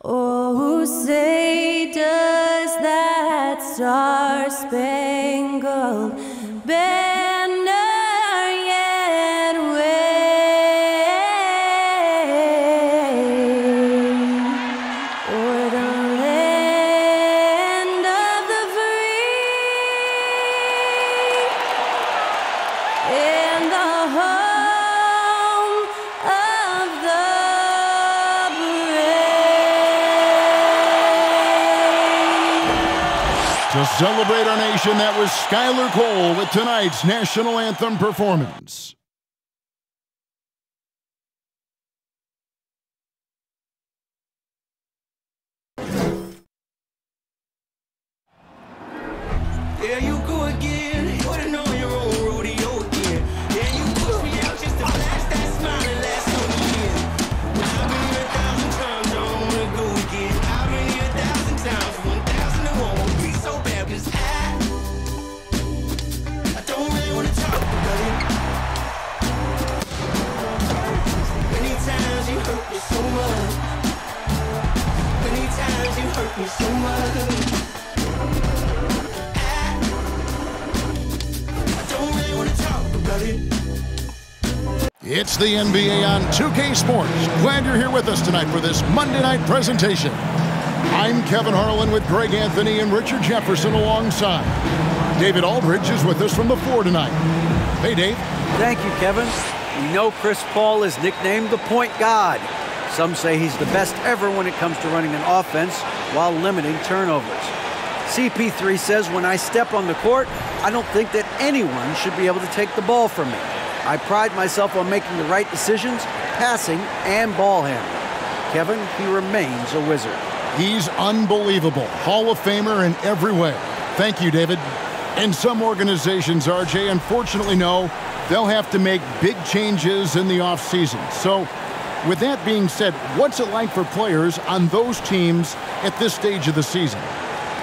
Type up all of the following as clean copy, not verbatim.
Oh, say does that star-spangled banner yet wave o'er the land of the free and the home of the To celebrate our nation, that was Skylar Cole with tonight's national anthem performance. There you go again, putting on your own rodeo again. Yeah, you push me out just to blast that smile and last on the year. I've been here 1,000 times, I don't wanna go again. I've been here 1,000 times, 1,000 and one won't be so bad, 'cause I don't really wanna talk about it. Many times you hurt me so much. Many times you hurt me so much. It's the NBA on 2K Sports. Glad you're here with us tonight for this Monday night presentation. I'm Kevin Harlan with Greg Anthony and Richard Jefferson alongside. David Aldridge is with us from the floor tonight. Hey, Dave. Thank you, Kevin. We know Chris Paul is nicknamed the point god. Some say he's the best ever when it comes to running an offense while limiting turnovers. CP3 says, when I step on the court, I don't think that anyone should be able to take the ball from me. I pride myself on making the right decisions, passing and ball handling. Kevin, he remains a wizard. He's unbelievable. Hall of Famer in every way. Thank you, David. And some organizations, RJ, unfortunately know they'll have to make big changes in the offseason. So, with that being said, what's it like for players on those teams at this stage of the season?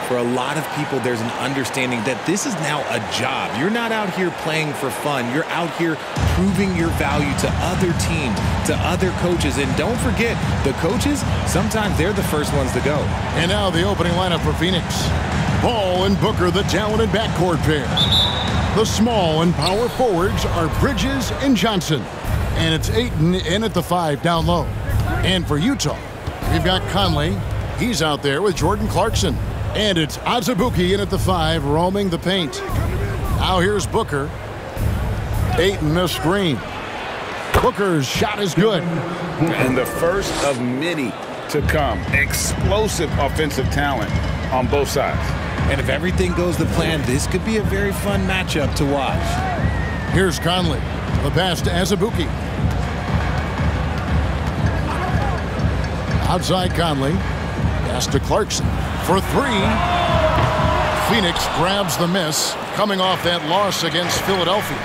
For a lot of people, there's an understanding that this is now a job. You're not out here playing for fun. You're out here proving your value to other teams, to other coaches. And don't forget, the coaches, sometimes they're the first ones to go. And now the opening lineup for Phoenix. Paul and Booker, the talented backcourt pair. The small and power forwards are Bridges and Johnson. And it's Ayton in at the 5 down low. And for Utah, we've got Conley. He's out there with Jordan Clarkson. And it's Azubuike in at the 5, roaming the paint. Now here's Booker. Ayton a screen. Booker's shot is good. And the first of many to come. Explosive offensive talent on both sides. And if everything goes to plan, this could be a very fun matchup to watch. Here's Conley. The pass to Azubuike. Outside Conley. Pass to Clarkson for 3. Phoenix grabs the miss, coming off that loss against Philadelphia.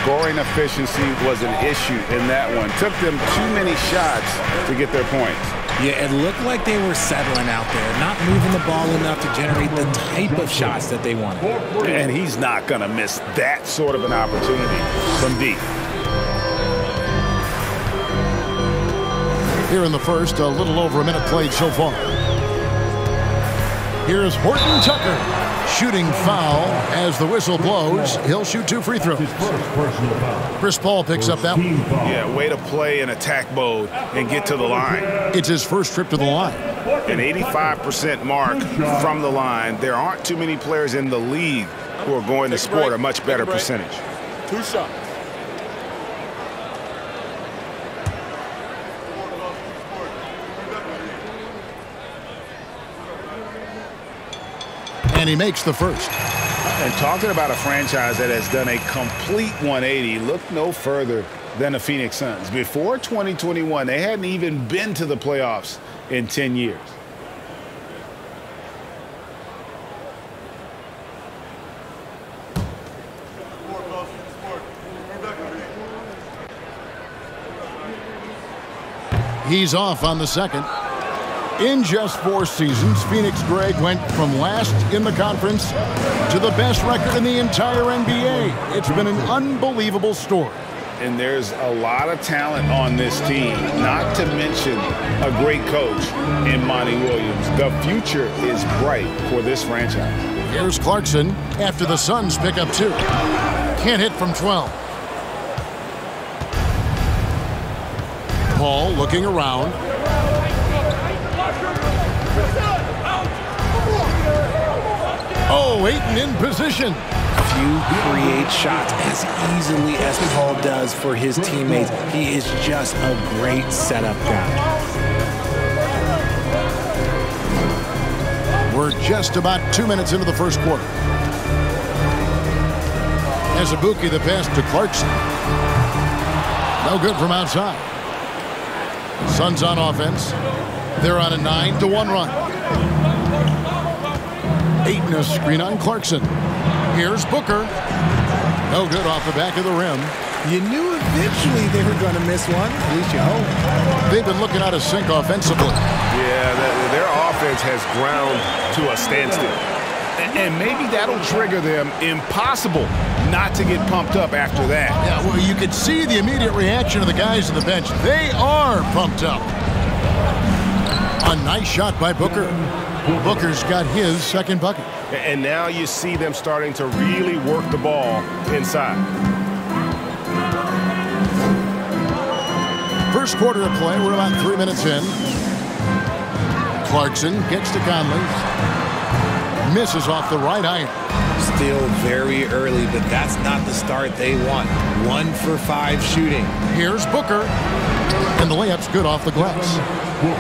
Scoring efficiency was an issue in that one. Took them too many shots to get their points. Yeah, it looked like they were settling out there, not moving the ball enough to generate the type of shots that they wanted. And he's not going to miss that sort of an opportunity from deep. Here in the first, a little over a minute played so far. Here's Horton Tucker, shooting foul as the whistle blows. He'll shoot 2 free throws. Chris Paul picks up that one. Yeah, way to play in attack mode and get to the line. It's his first trip to the line. An 85% mark from the line. There aren't too many players in the league who are going to sport a much better percentage. 2 shots. And he makes the first. And talking about a franchise that has done a complete 180, look no further than the Phoenix Suns. Before 2021, they hadn't even been to the playoffs in 10 years. He's off on the second. In just 4 seasons, Phoenix, Greg, went from last in the conference to the best record in the entire NBA. It's been an unbelievable story. And there's a lot of talent on this team, not to mention a great coach in Monty Williams. The future is bright for this franchise. Here's Clarkson after the Suns pick up 2. Can't hit from 12. Paul looking around. Oh, Ayton in position. Few create shots as easily as Paul does for his teammates. He is just a great setup guy. We're just about 2 minutes into the first quarter. Azubuike the pass to Clarkson. No good from outside. Suns on offense. They're on a 9-1 run. Ayton a screen on Clarkson. Here's Booker. No good off the back of the rim. You knew eventually they were going to miss one. At least you hope. They've been looking out of sync offensively. Yeah, their offense has ground to a standstill. And maybe that'll trigger them. Impossible not to get pumped up after that. Yeah, well, you could see the immediate reaction of the guys on the bench. They are pumped up. A nice shot by Booker. Booker's got his second bucket. And now you see them starting to really work the ball inside. First quarter of play, we're about 3 minutes in. Clarkson gets to Conley. Misses off the right iron. Still very early, but that's not the start they want. 1 for 5 shooting. Here's Booker. And the layup's good off the glass.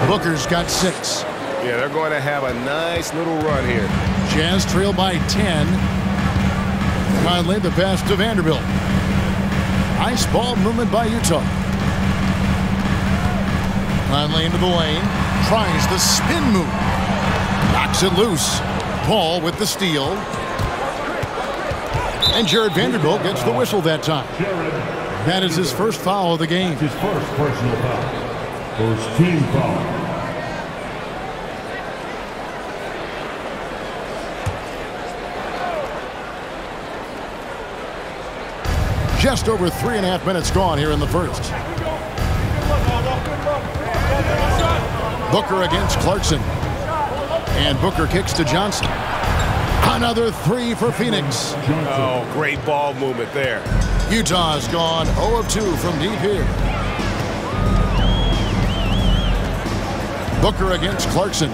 Booker's got 6. Yeah, they're going to have a nice little run here. Jazz trail by 10. Conley the pass to Vanderbilt. Nice ball movement by Utah. Conley into the lane. Tries the spin move. Knocks it loose. Paul with the steal. And Jared Vanderbilt gets the whistle that time. That is his first foul of the game. His first personal foul. First team foul. Just over 3.5 minutes gone here in the first. Booker against Clarkson. And Booker kicks to Johnson. Another 3 for Phoenix. Oh, great ball movement there. Utah's gone 0 of 2 from deep here. Booker against Clarkson.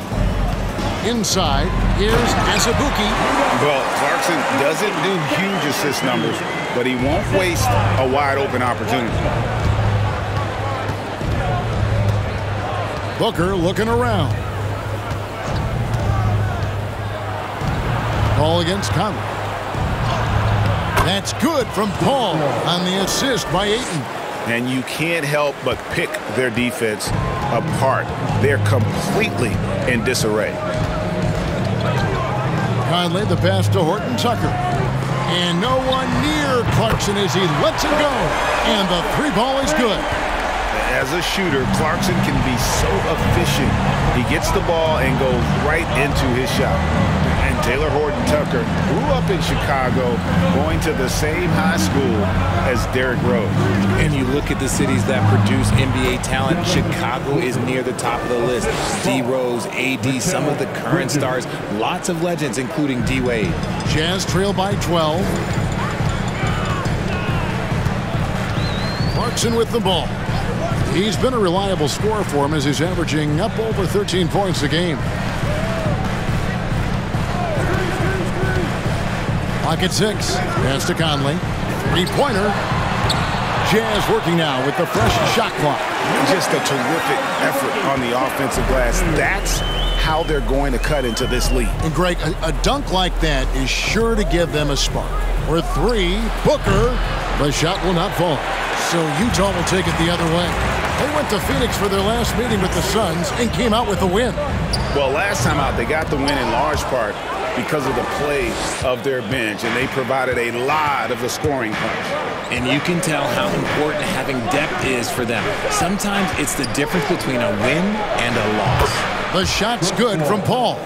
Inside, here's Azubuike. Well, Clarkson doesn't do huge assist numbers, but he won't waste a wide open opportunity. Booker looking around. Paul against Conley. That's good from Paul on the assist by Ayton. And you can't help but pick their defense apart. They're completely in disarray. Conley the pass to Horton Tucker. And no one near Clarkson as he lets it go. And the 3-ball is good. As a shooter, Clarkson can be so efficient. He gets the ball and goes right into his shot. And Taylor Horton Tucker grew up in Chicago, going to the same high school as Derrick Rose. And you look at the cities that produce NBA talent, Chicago is near the top of the list. D. Rose, AD, some of the current stars, lots of legends, including D. Wade. Jazz trail by 12. Clarkson with the ball. He's been a reliable scorer for him as he's averaging up over 13 points a game. Pocket 6. Pass to Conley. 3-pointer. Jazz working now with the fresh shot clock. Just a terrific effort on the offensive glass. That's how they're going to cut into this lead. And Greg, a dunk like that is sure to give them a spark. For 3, Booker. The shot will not fall. So Utah will take it the other way. They went to Phoenix for their last meeting with the Suns and came out with a win. Well, last time out, they got the win in large part because of the play of their bench, and they provided a lot of the scoring punch. And you can tell how important having depth is for them. Sometimes it's the difference between a win and a loss. The shot's good from Paul.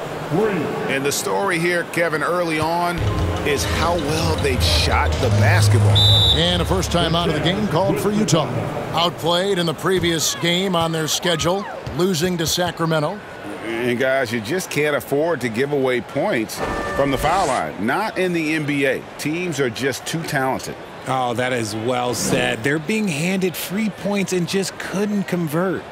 And the story here, Kevin, early on, is how well they've shot the basketball. And a first time out of the game called for Utah. Outplayed in the previous game on their schedule, losing to Sacramento. And guys, you just can't afford to give away points from the foul line. Not in the NBA. Teams are just too talented. Oh, that is well said. They're being handed free points and just couldn't convert.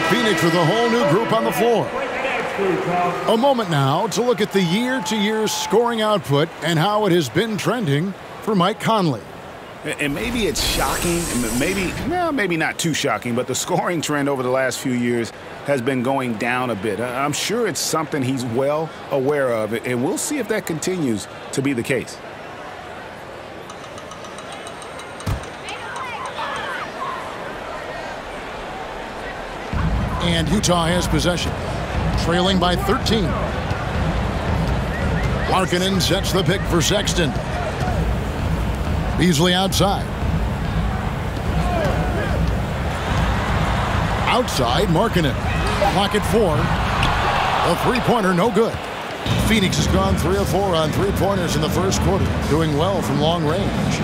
Phoenix with a whole new group on the floor. A moment now to look at the year-to-year scoring output and how it has been trending for Mike Conley. And maybe it's shocking, maybe not too shocking, but the scoring trend over the last few years has been going down a bit. I'm sure it's something he's well aware of, and we'll see if that continues to be the case. And Utah has possession, trailing by 13. Markkanen sets the pick for Sexton. Beasley outside. Outside, Markkanen. Clock at 4. A three-pointer, no good. Phoenix has gone 3 of 4 on three-pointers in the first quarter, doing well from long range.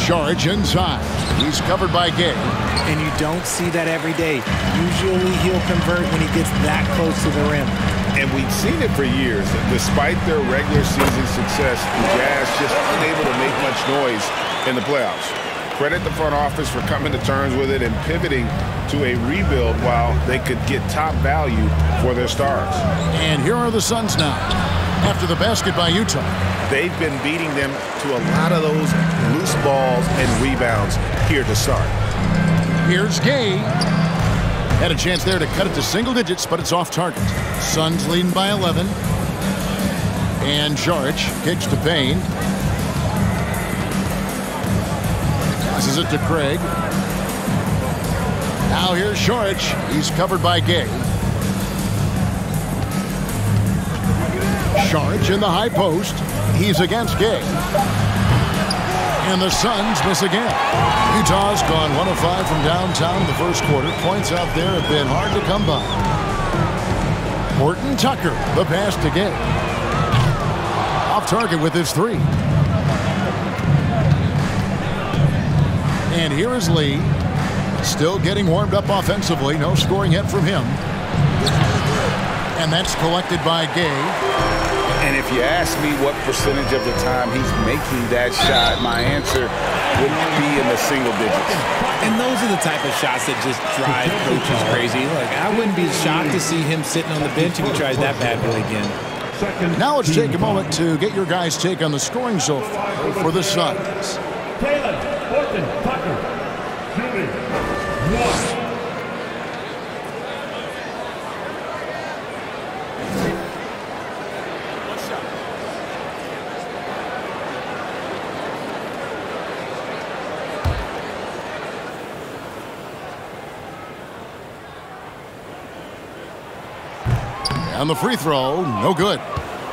Saric inside. He's covered by Gay. And you don't see that every day. Usually he'll convert when he gets that close to the rim. And we've seen it for years. Despite their regular season success, the Jazz just unable to make much noise in the playoffs. Credit the front office for coming to terms with it and pivoting to a rebuild while they could get top value for their stars. And here are the Suns now, after the basket by Utah. They've been beating them to a lot of those loose balls and rebounds here to start. Here's Gay. Had a chance there to cut it to single digits, but it's off target. Suns leading by 11. And Saric kicks to Payne. Passes it to Craig. Now here's Saric. He's covered by Gay. Saric in the high post. He's against Gay. And the Suns miss again. Utah's gone 1 of 5 from downtown in the first quarter. Points out there have been hard to come by. Horton Tucker, the pass to Gay. Off target with his 3. And here is Lee. Still getting warmed up offensively. No scoring yet from him. And that's collected by Gay. And if you ask me what percentage of the time he's making that shot, my answer would be in the single digits. And those are the type of shots that just drive coaches crazy. Look, I wouldn't be shocked to see him sitting on the bench if he tries that bad boy again. Now let's take a moment to get your guys' take on the scoring so far for the Suns. Taylor, Horton, Tucker, shooting, 1. And the free throw, no good.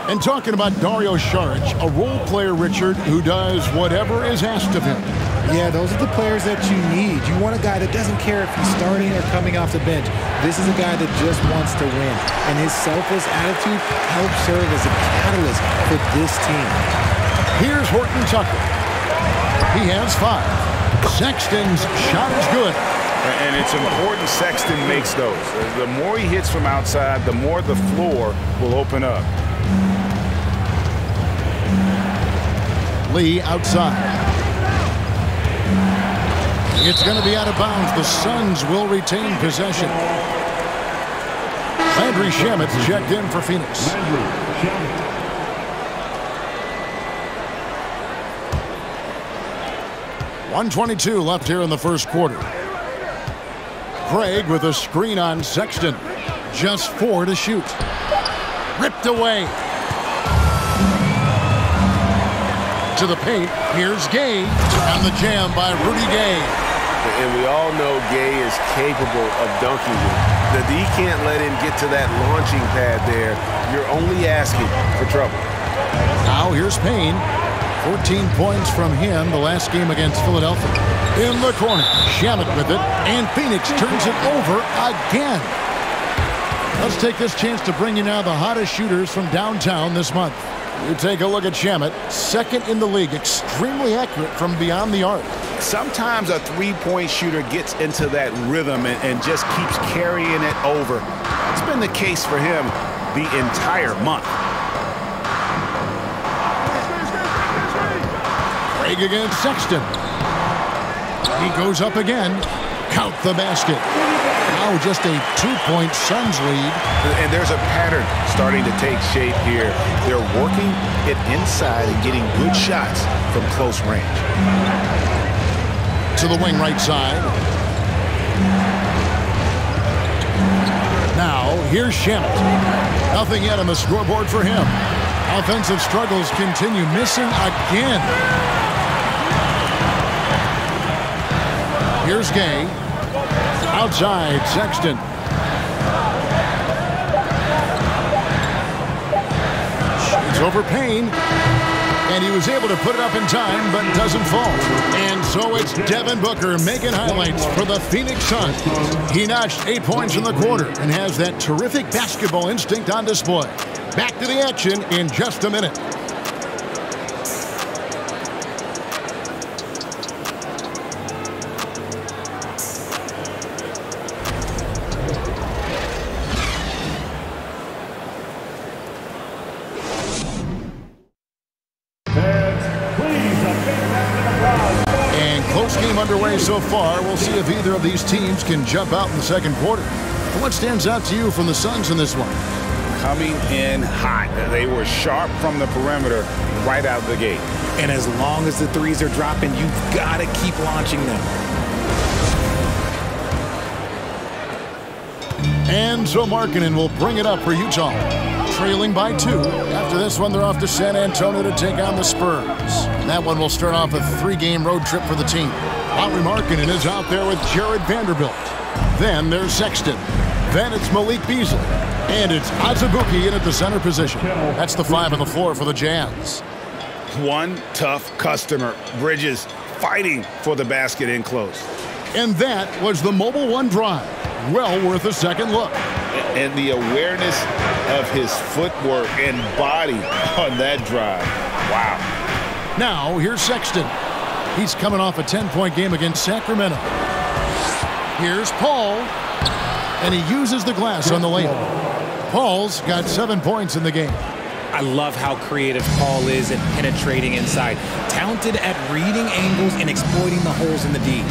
And talking about Dario Saric, a role player, Richard, who does whatever is asked of him. Yeah, those are the players that you need. You want a guy that doesn't care if he's starting or coming off the bench. This is a guy that just wants to win, and his selfless attitude helps serve as a catalyst for this team. Here's Horton Tucker. He has 5. Sexton's shot is good. And it's important Sexton makes those. The more he hits from outside, the more the floor will open up. Lee outside. It's going to be out of bounds. The Suns will retain possession. Landry Shamet's checked in for Phoenix. 1:22 left here in the first quarter. Craig with a screen on Sexton. Just 4 to shoot. Ripped away. To the paint. Here's Gay. On the jam by Rudy Gay. And we all know Gay is capable of dunking it. The D can't let him get to that launching pad there. You're only asking for trouble. Now here's Payne. 14 points from him the last game against Philadelphia. In the corner, Shamet with it, and Phoenix turns it over again. Let's take this chance to bring you now the hottest shooters from downtown this month. You take a look at Shamet, second in the league, extremely accurate from beyond the arc. Sometimes a three-point shooter gets into that rhythm and just keeps carrying it over. It's been the case for him the entire month. Craig against Sexton. He goes up again. Count the basket. Now just a 2-point Suns lead. And there's a pattern starting to take shape here. They're working it inside and getting good shots from close range. To the wing right side. Now, here's Shamet. Nothing yet on the scoreboard for him. Offensive struggles continue, missing again. Here's Gay. Outside, Sexton. Shoots over Payne. And he was able to put it up in time, but doesn't fall. And so it's Devin Booker making highlights for the Phoenix Suns. He notched 8 points in the quarter and has that terrific basketball instinct on display. Back to the action in just a minute. Underway so far. We'll see if either of these teams can jump out in the second quarter. What stands out to you from the Suns in this one? Coming in hot. They were sharp from the perimeter right out of the gate. And as long as the threes are dropping, you've got to keep launching them. And so Markkanen will bring it up for Utah. Trailing by 2. After this one, they're off to San Antonio to take on the Spurs. That one will start off a 3-game road trip for the team. Lauri Markkanen is out there with Jared Vanderbilt. Then there's Sexton. Then it's Malik Beasley. And it's Azubuike in at the center position. That's the 5 on the floor for the Jazz. One tough customer. Bridges fighting for the basket in close. And that was the Mobile One drive. Well worth a second look. And the awareness of his footwork and body on that drive. Wow. Now, here's Sexton. He's coming off a 10-point game against Sacramento. Here's Paul. And he uses the glass on the layup. Paul's got 7 points in the game. I love how creative Paul is at penetrating inside. Talented at reading angles and exploiting the holes in the D.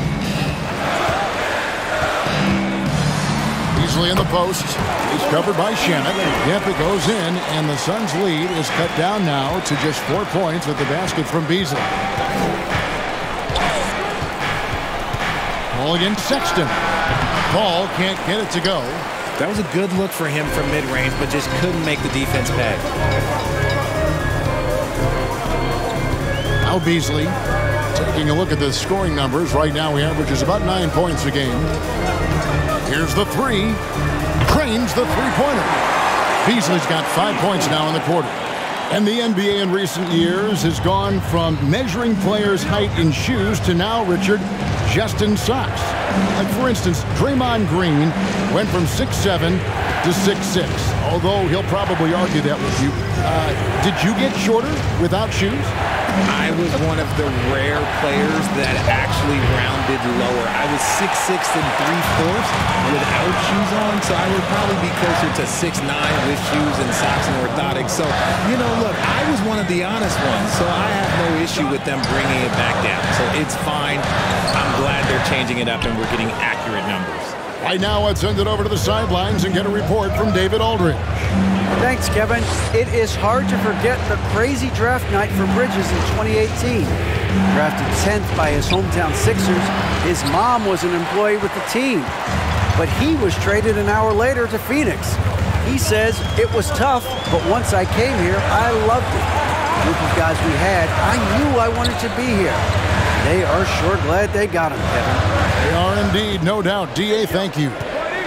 Beasley in the post. He's covered by Shamet. Yep, it goes in, and the Suns' lead is cut down now to just 4 points with the basket from Beasley. Paul against Sexton. Paul can't get it to go. That was a good look for him from mid-range, but just couldn't make the defense pay. Now Beasley taking a look at the scoring numbers. Right now he averages about 9 points a game. Here's the 3. Cranes the three-pointer. Beasley's got 5 points now in the quarter. And the NBA in recent years has gone from measuring players' height in shoes to now, Richard, just in socks. Like, for instance, Draymond Green went from 6'7" to 6'6", although he'll probably argue that with you. Did you get shorter without shoes? I was one of the rare players that actually rounded lower. I was 6'6" and 3/4 without shoes on, so I would probably be closer to 6'9" with shoes and socks and orthotics. So, you know, look, I was one of the honest ones, so I have no issue with them bringing it back down. So it's fine. I'm glad they're changing it up and we're getting accurate numbers. Right now, let's send it over to the sidelines and get a report from David Aldridge. Thanks, Kevin. It is hard to forget the crazy draft night for Bridges in 2018. Drafted 10th by his hometown Sixers, his mom was an employee with the team. But he was traded an hour later to Phoenix. He says, it was tough, but once I came here, I loved it. The group of guys we had, I knew I wanted to be here. They are sure glad they got him, Kevin. They are indeed, no doubt. D.A., thank you.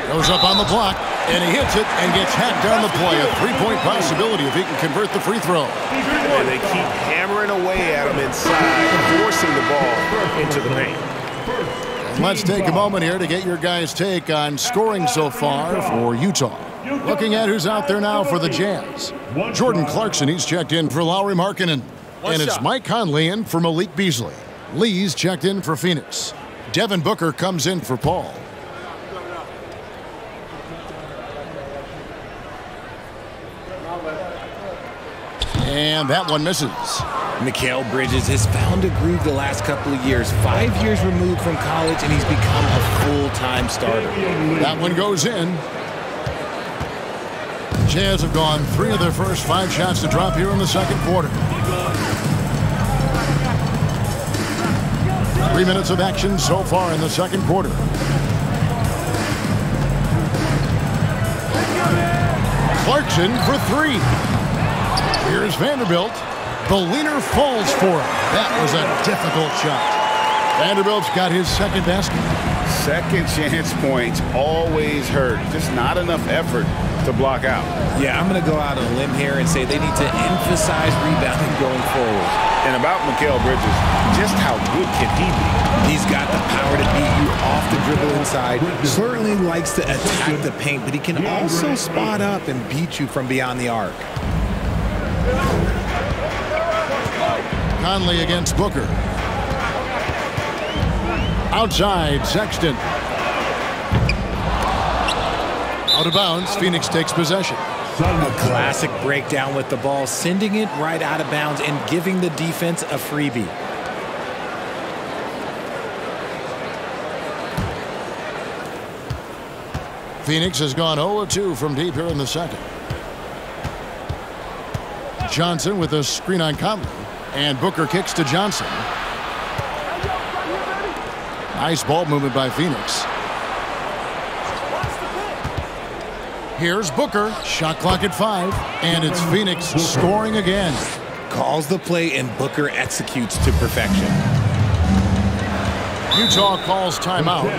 Goes up on the block, and he hits it and gets hacked on the play. A three-point possibility if he can convert the free throw. And they keep hammering away at him inside, forcing the ball into the paint. And let's take a moment here to get your guys' take on scoring so far for Utah. Looking at who's out there now for the Jazz. Jordan Clarkson, he's checked in for Lauri Markkanen. And it's Mike Conley in for Malik Beasley. Lee's checked in for Phoenix. Devin Booker comes in for Paul. And that one misses. Mikal Bridges has found a groove the last couple of years. 5 years removed from college, and he's become a full-time starter. That one goes in. Jazz have gone 3 of their first 5 shots to drop here in the second quarter. 3 minutes of action so far in the second quarter. Clarkson for 3. Here's Vanderbilt. The leaner falls for it. That was a difficult shot. Vanderbilt's got his second basket. Second chance points always hurt. Just not enough effort to block out. Yeah, I'm going to go out on a limb here and say they need to emphasize rebounding going forward. And about Mikal Bridges, just how good can he be? He's got the power to beat you off the dribble inside. Certainly likes to attack the paint, but he can also spot up and beat you from beyond the arc. Conley against Booker. Outside, Sexton. Out of bounds, Phoenix takes possession. A classic breakdown with the ball, sending it right out of bounds and giving the defense a freebie. Phoenix has gone 0-2 from deep here in the second. Johnson with a screen on Conley. And Booker kicks to Johnson. Nice ball movement by Phoenix. Here's Booker. Shot clock at 5. And it's Phoenix scoring again. Calls the play and Booker executes to perfection. Utah calls timeout.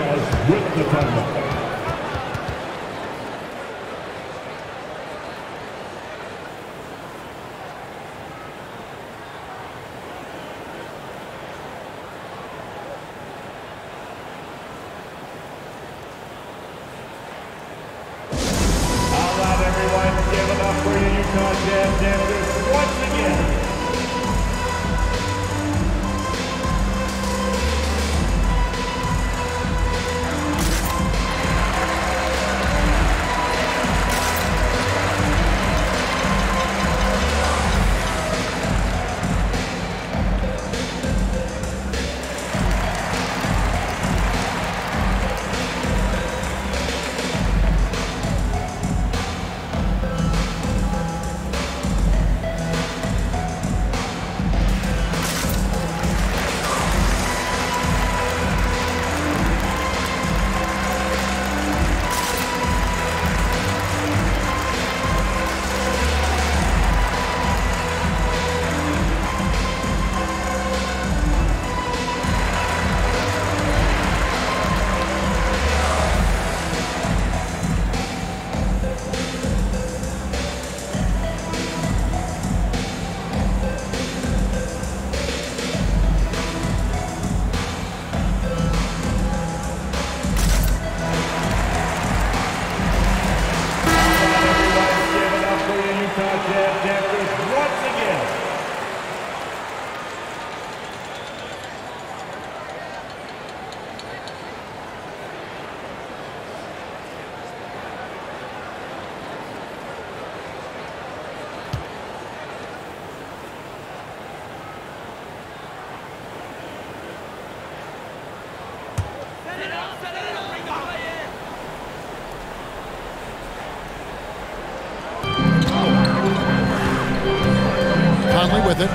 Conley with it.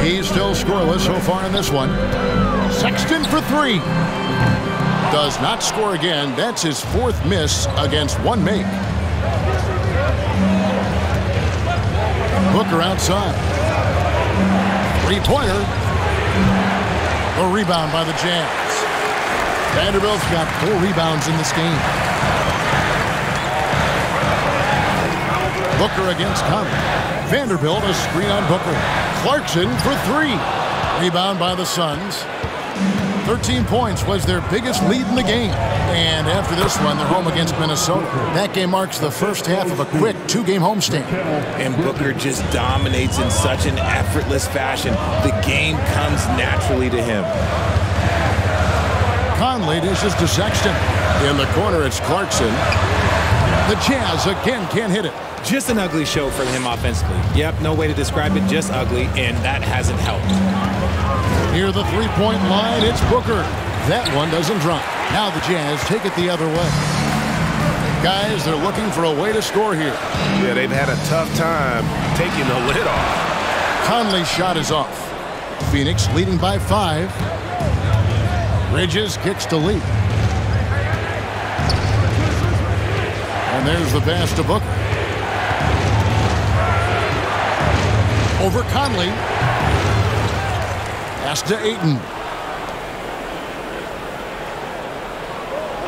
He's still scoreless so far in this one. Sexton for three. Does not score again. That's his fourth miss against one make. Booker outside. Three-pointer. A rebound by the Jazz. Vanderbilt's got 4 rebounds in this game. Booker against Conley. Vanderbilt, a screen on Booker. Clarkson for 3. Rebound by the Suns. 13 points was their biggest lead in the game. And after this one, they're home against Minnesota. That game marks the first half of a quick 2-game homestand. And Booker just dominates in such an effortless fashion. The game comes naturally to him. Conley dishes to Sexton. In the corner, it's Clarkson. The Jazz again can't hit it. Just an ugly show for him offensively. Yep, no way to describe it, just ugly, and that hasn't helped. Near the three-point line, it's Booker. That one doesn't drop. Now the Jazz take it the other way. Guys, they're looking for a way to score here. Yeah, they've had a tough time taking the lid off. Conley's shot is off. Phoenix leading by 5. Bridges kicks to lead. And there's the pass to Booker. Over Conley. Pass to Ayton.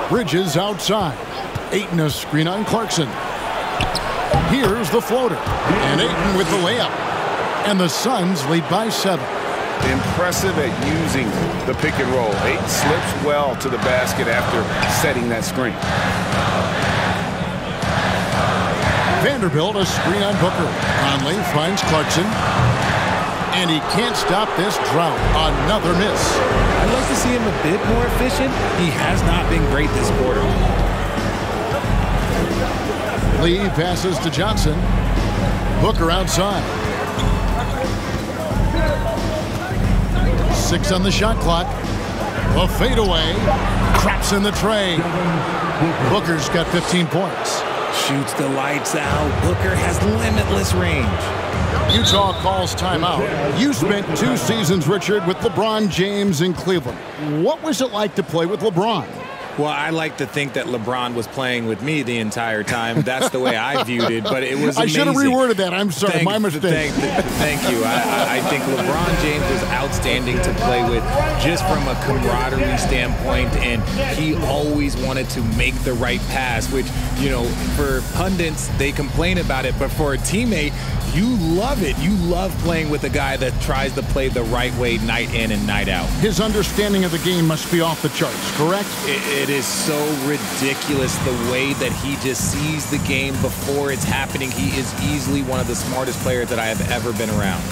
Bridges outside. Ayton a screen on Clarkson. Here's the floater. And Ayton with the layup. And the Suns lead by 7. Impressive at using the pick and roll. Ayton slips well to the basket after setting that screen. Vanderbilt a screen on Booker. Conley finds Clarkson. And he can't stop this drought. Another miss. I'd like to see him a bit more efficient. He has not been great this quarter. Lee passes to Johnson. Booker outside. 6 on the shot clock. A fadeaway. Craps in the tray. Booker's got 15 points. Shoots the lights out. Booker has limitless range. Utah calls timeout. You spent 2 seasons, Richard, with LeBron James in Cleveland. What was it like to play with LeBron? Well, I like to think that LeBron was playing with me the entire time. That's the way I viewed it, but it was amazing. I should have reworded that. I'm sorry. My mistake. Thank you. I think LeBron James was outstanding to play with just from a camaraderie standpoint, and he always wanted to make the right pass, which, you know, for pundits, they complain about it, but for a teammate, you love it. You love playing with a guy that tries to play the right way night in and night out. His understanding of the game must be off the charts, correct? It is so ridiculous the way that he just sees the game before it's happening. He is easily one of the smartest players that I have ever been around.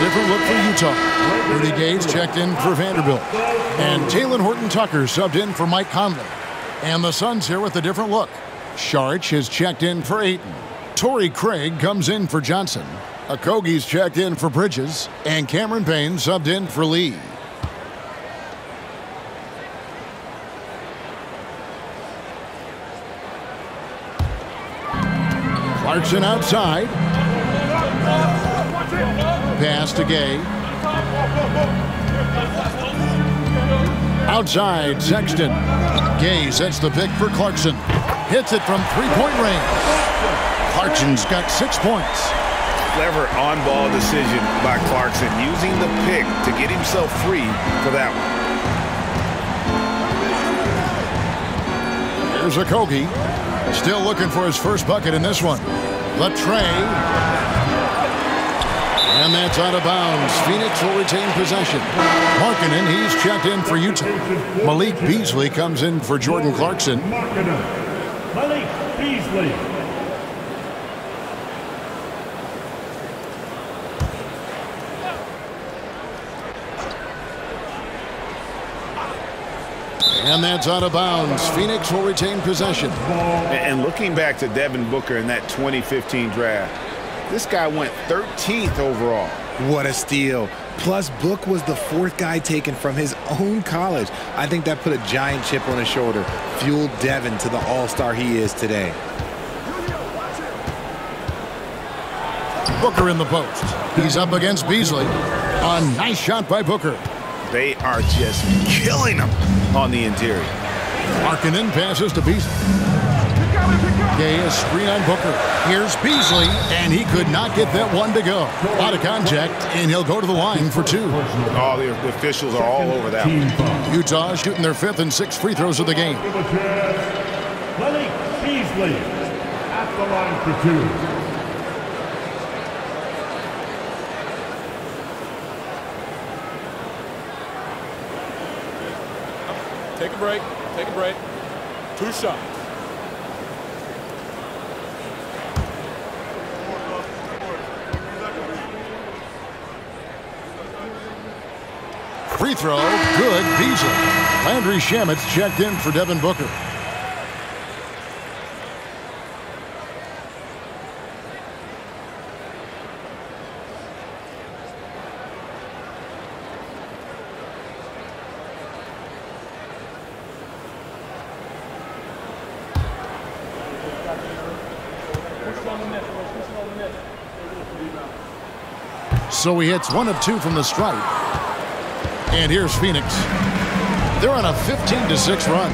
Different look for Utah. Rudy Gage checked in for Vanderbilt. And Talen Horton-Tucker subbed in for Mike Conley. And the Suns here with a different look. Sharch has checked in for Ayton. Torrey Craig comes in for Johnson. Okogie's checked in for Bridges. And Cameron Payne subbed in for Lee. Clarkson outside. Pass to Gay. Outside, Sexton. Gay sets the pick for Clarkson. Hits it from three-point range. Clarkson's got 6 points. Clever on-ball decision by Clarkson, using the pick to get himself free for that one. Here's Okogie. Still looking for his first bucket in this one. The tray. And that's out of bounds. Phoenix will retain possession. Markkanen, he's checked in for Utah. Malik Beasley comes in for Jordan Clarkson. Malik Beasley. And that's out of bounds. Phoenix will retain possession. And looking back to Devin Booker in that 2015 draft, this guy went 13th overall. What a steal. Plus, Book was the 4th guy taken from his own college. I think that put a giant chip on his shoulder, fueled Devin to the all-star he is today. Booker in the post. He's up against Beasley. A nice shot by Booker. They are just killing him on the interior. Markkanen passes to Beasley. Gay, a screen on Booker. Here's Beasley, and he could not get that one to go. Out of contact, and he'll go to the line for 2. Oh, the officials are all over that one. Utah shooting their 5th and 6th free throws of the game. Malik Beasley at the line for 2. Take a break. Take a break. 2 shots. Free throw, good, Beasley. Landry Shamit's checked in for Devin Booker. So he hits 1 of 2 from the stripe. And here's Phoenix. They're on a 15-6 run.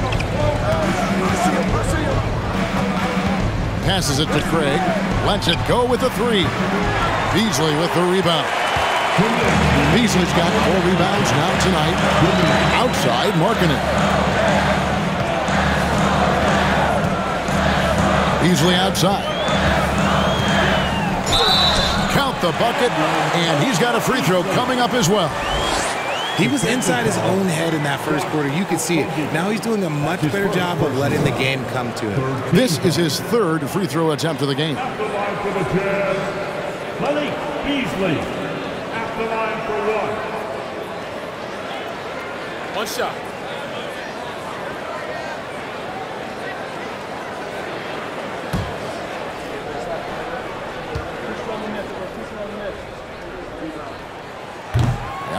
Passes it to Craig. Lets it go with a 3. Beasley with the rebound. Beasley's got 4 rebounds now tonight. Outside, Markkanen. Beasley outside. Count the bucket, and he's got a free throw coming up as well. He was inside his own head in that first quarter. You could see it. Now he's doing a much better job of letting the game come to him. This is his 3rd free throw attempt of the game. At the line for the Jazz, Malik Beasley at the line for 1. 1 shot.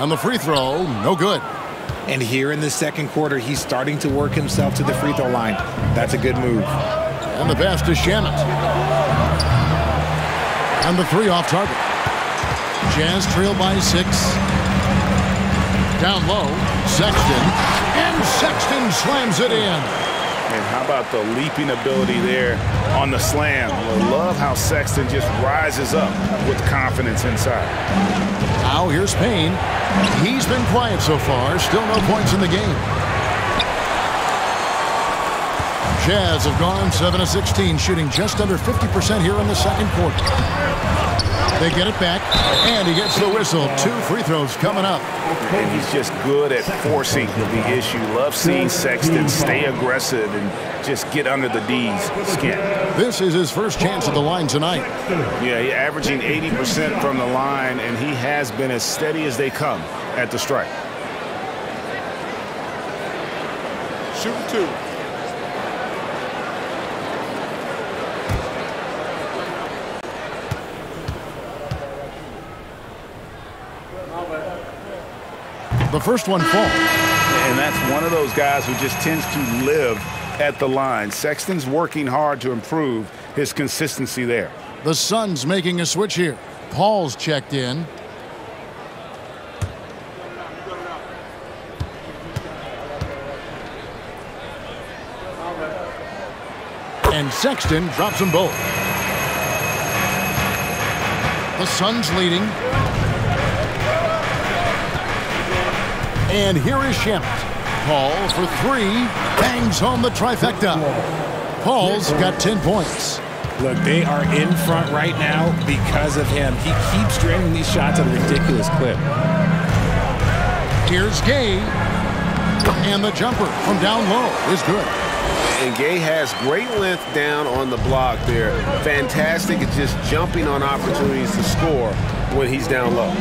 And the free throw, no good. And here in the second quarter, he's starting to work himself to the free throw line. That's a good move. And the pass to Shannon. And the 3 off target. Jazz trail by 6. Down low, Sexton. And Sexton slams it in. And how about the leaping ability there on the slam? I love how Sexton just rises up with confidence inside. Now here's Payne. He's been quiet so far. Still no points in the game. Jazz have gone 7 of 16, shooting just under 50% here in the second quarter. They get it back, and he gets the whistle. 2 free throws coming up. And he's just good at forcing the issue. Love seeing Sexton stay aggressive and just get under the D's skin. This is his first chance at the line tonight. Yeah, he's averaging 80% from the line, and he has been as steady as they come at the stripe. Shooting 2. The first one falls. And that's one of those guys who just tends to live at the line. Sexton's working hard to improve his consistency there. The Suns making a switch here. Paul's checked in. And Sexton drops them both. The Suns leading. And here is Shamet. Paul for 3. Bangs home the trifecta. Paul's got 10 points. Look, they are in front right now because of him. He keeps draining these shots at a ridiculous clip. Here's Gay. And the jumper from down low is good. And Gay has great length down on the block there. Fantastic at just jumping on opportunities to score when he's down low.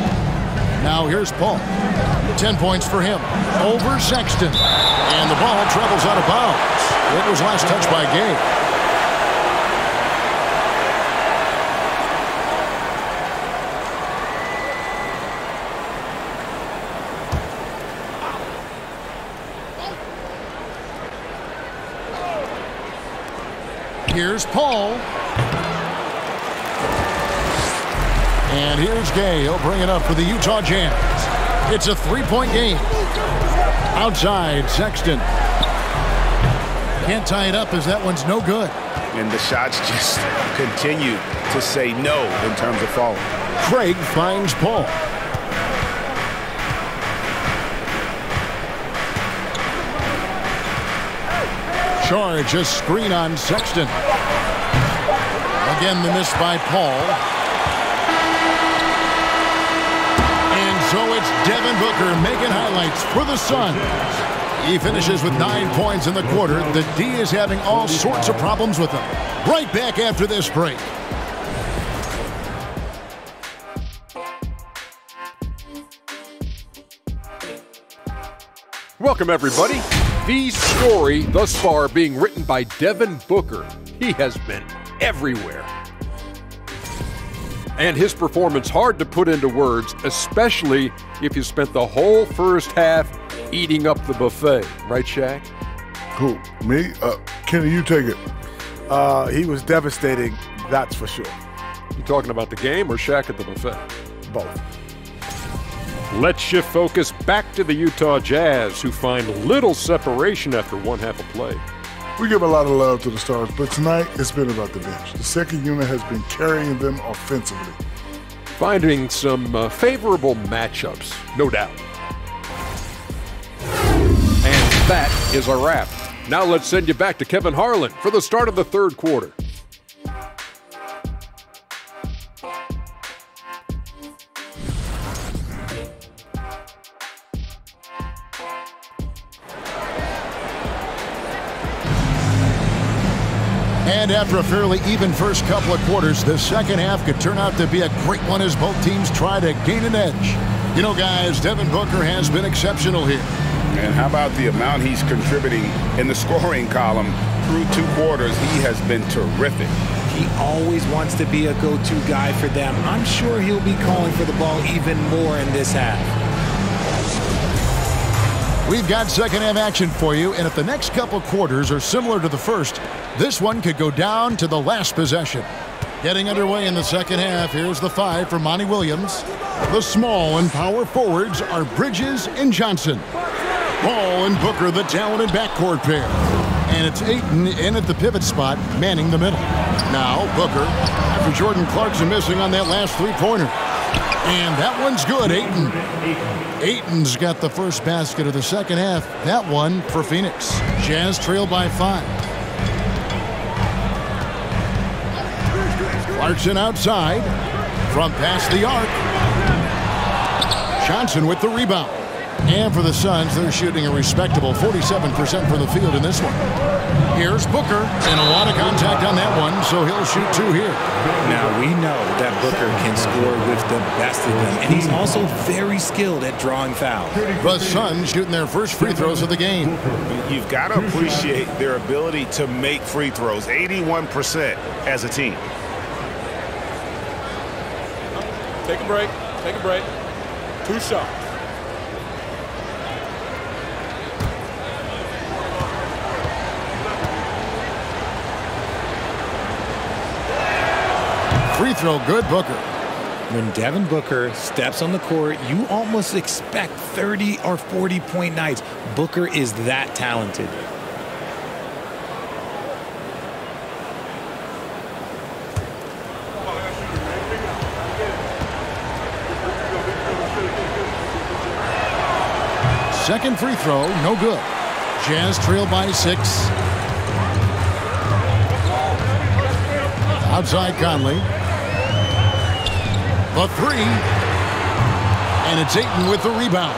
Now here's Paul. 10 points for him. Over Sexton. And the ball travels out of bounds. It was last touched by Gay. Here's Paul. And here's Gay. He'll bring it up for the Utah Jazz. It's a three-point game. Outside, Sexton. Can't tie it up as that one's no good. And the shots just continue to say no in terms of falling. Craig finds Paul. Charge, a screen on Sexton. Again, the miss by Paul. And so it's Devin Booker making highlights for the Suns. He finishes with 9 points in the quarter. The D is having all sorts of problems with him. Right back after this break. Welcome, everybody. The story thus far being written by Devin Booker. He has been everywhere. And his performance hard to put into words, especially if you spent the whole first half eating up the buffet. Right, Shaq? Who? Me? Kenny, you take it. He was devastating, that's for sure. You talking about the game or Shaq at the buffet? Both. Let's shift focus back to the Utah Jazz, who find little separation after one half of play. We give a lot of love to the stars, but tonight it's been about the bench. The second unit has been carrying them offensively. Finding some favorable matchups, no doubt. And that is a wrap. Now let's send you back to Kevin Harlan for the start of the third quarter. And after a fairly even first couple of quarters, the second half could turn out to be a great one as both teams try to gain an edge. You know, guys, Devin Booker has been exceptional here. And how about the amount he's contributing in the scoring column through 2 quarters? He has been terrific. He always wants to be a go-to guy for them. I'm sure he'll be calling for the ball even more in this half. We've got second half action for you, and if the next couple quarters are similar to the first, this one could go down to the last possession. Getting underway in the second half, here's the 5 for Monty Williams. The small and power forwards are Bridges and Johnson. Ball and Booker, the talented backcourt pair. And it's Ayton in at the pivot spot, manning the middle. Now Booker, after Jordan Clarkson missing on that last three-pointer. And that one's good, Ayton. Ayton's got the first basket of the second half. That one for Phoenix. Jazz trail by 5. Clarkson outside from past the arc. Johnson with the rebound. And for the Suns, they're shooting a respectable 47% from the field in this one. Here's Booker, and a lot of contact on that one, so he'll shoot 2 here. Now, we know that Booker can score with the best of them, and he's also very skilled at drawing fouls. The Suns shooting their first free throws of the game. You've got to appreciate their ability to make free throws, 81% as a team. Take a break. Take a break. 2 shots. Free throw good, Booker. When Devin Booker steps on the court, you almost expect 30 or 40-point nights. Booker is that talented. Second free throw, no good. Jazz trail by 6. Outside Conley. The three. And it's Ayton with the rebound.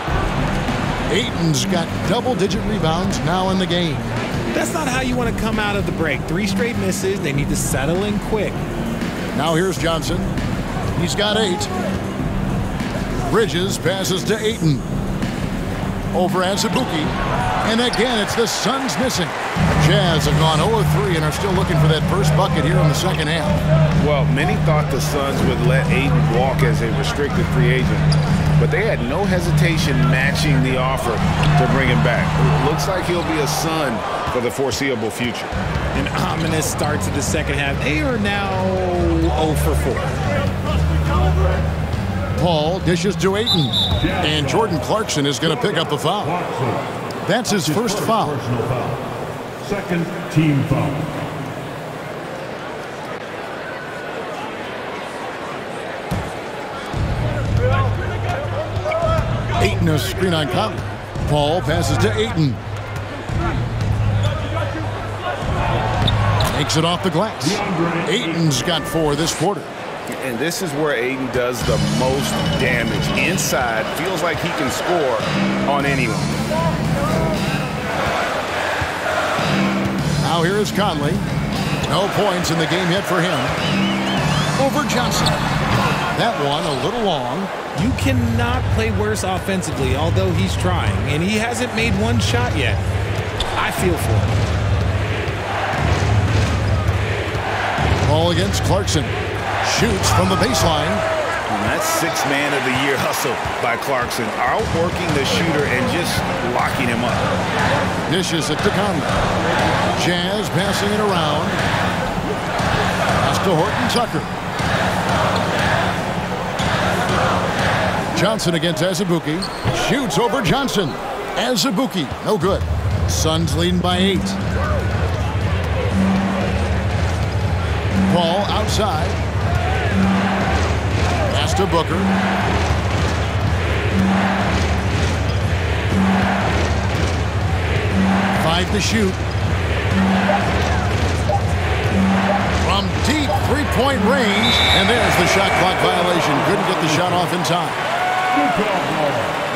Ayton's got double-digit rebounds now in the game. That's not how you want to come out of the break. 3 straight misses. They need to settle in quick. Now here's Johnson. He's got 8. Bridges passes to Ayton. Over Azubuike. And again, it's the Suns missing. Jazz have gone 0-3 and are still looking for that first bucket here in the second half. Well, many thought the Suns would let Ayton walk as a restricted free agent, but they had no hesitation matching the offer to bring him back. It looks like he'll be a Sun for the foreseeable future. An ominous start to the second half. They are now 0 for 4. Paul dishes to Ayton, and Jordan Clarkson is going to pick up the foul. That's his first foul. Personal foul. Second team foul. Ayton a screen on Conley. Paul passes to Ayton. Makes it off the glass. Ayton's got 4 this quarter. And this is where Ayton does the most damage. Inside, feels like he can score on anyone. Now here is Conley. No points in the game yet for him. Over Johnson. That one a little long. You cannot play worse offensively, although he's trying, and he hasn't made one shot yet. I feel for him. Ball against Clarkson. Shoots from the baseline. And that's 6th man of the year hustle by Clarkson. Outworking the shooter and just locking him up. Dishes it to Conley. Jazz passing it around. Pass to Horton Tucker. Johnson against Azubuike. Shoots over Johnson. Azubuike, no good. Suns leading by 8. Paul outside. Pass to Booker. Five to shoot. From deep 3-point range. And there's the shot clock violation. Couldn't get the shot off in time.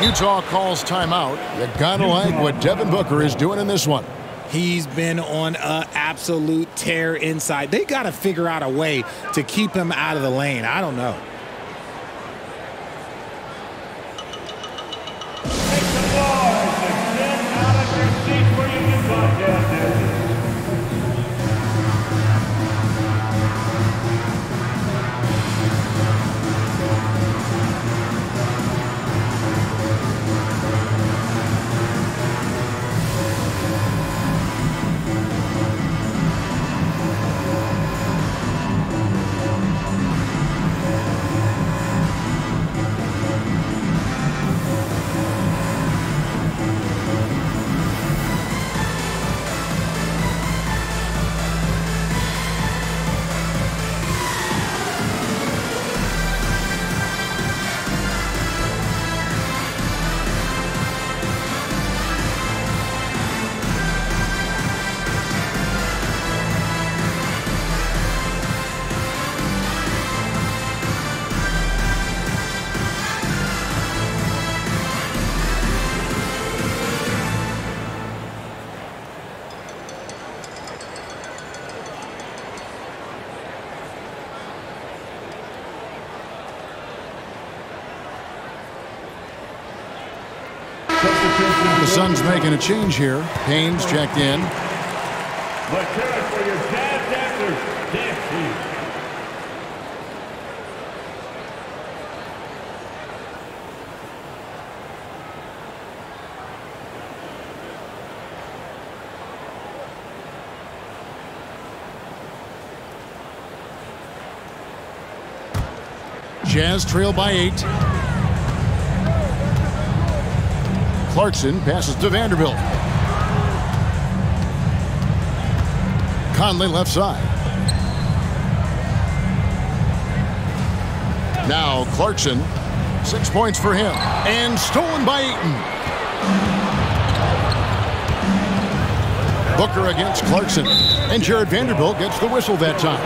Utah calls timeout. You gotta like what Devin Booker is doing in this one. He's been on an absolute tear inside. They got to figure out a way to keep him out of the lane. I don't know. Take the boys and get out of your seat where you've been broadcasted. The Suns making a change here. Haynes checked in. Let's hear it for your Jazz Dancers dance team. Jazz trail by 8. Clarkson passes to Vanderbilt. Conley left side. Now Clarkson, 6 points for him, and stolen by Ayton. Booker against Clarkson, and Jared Vanderbilt gets the whistle that time.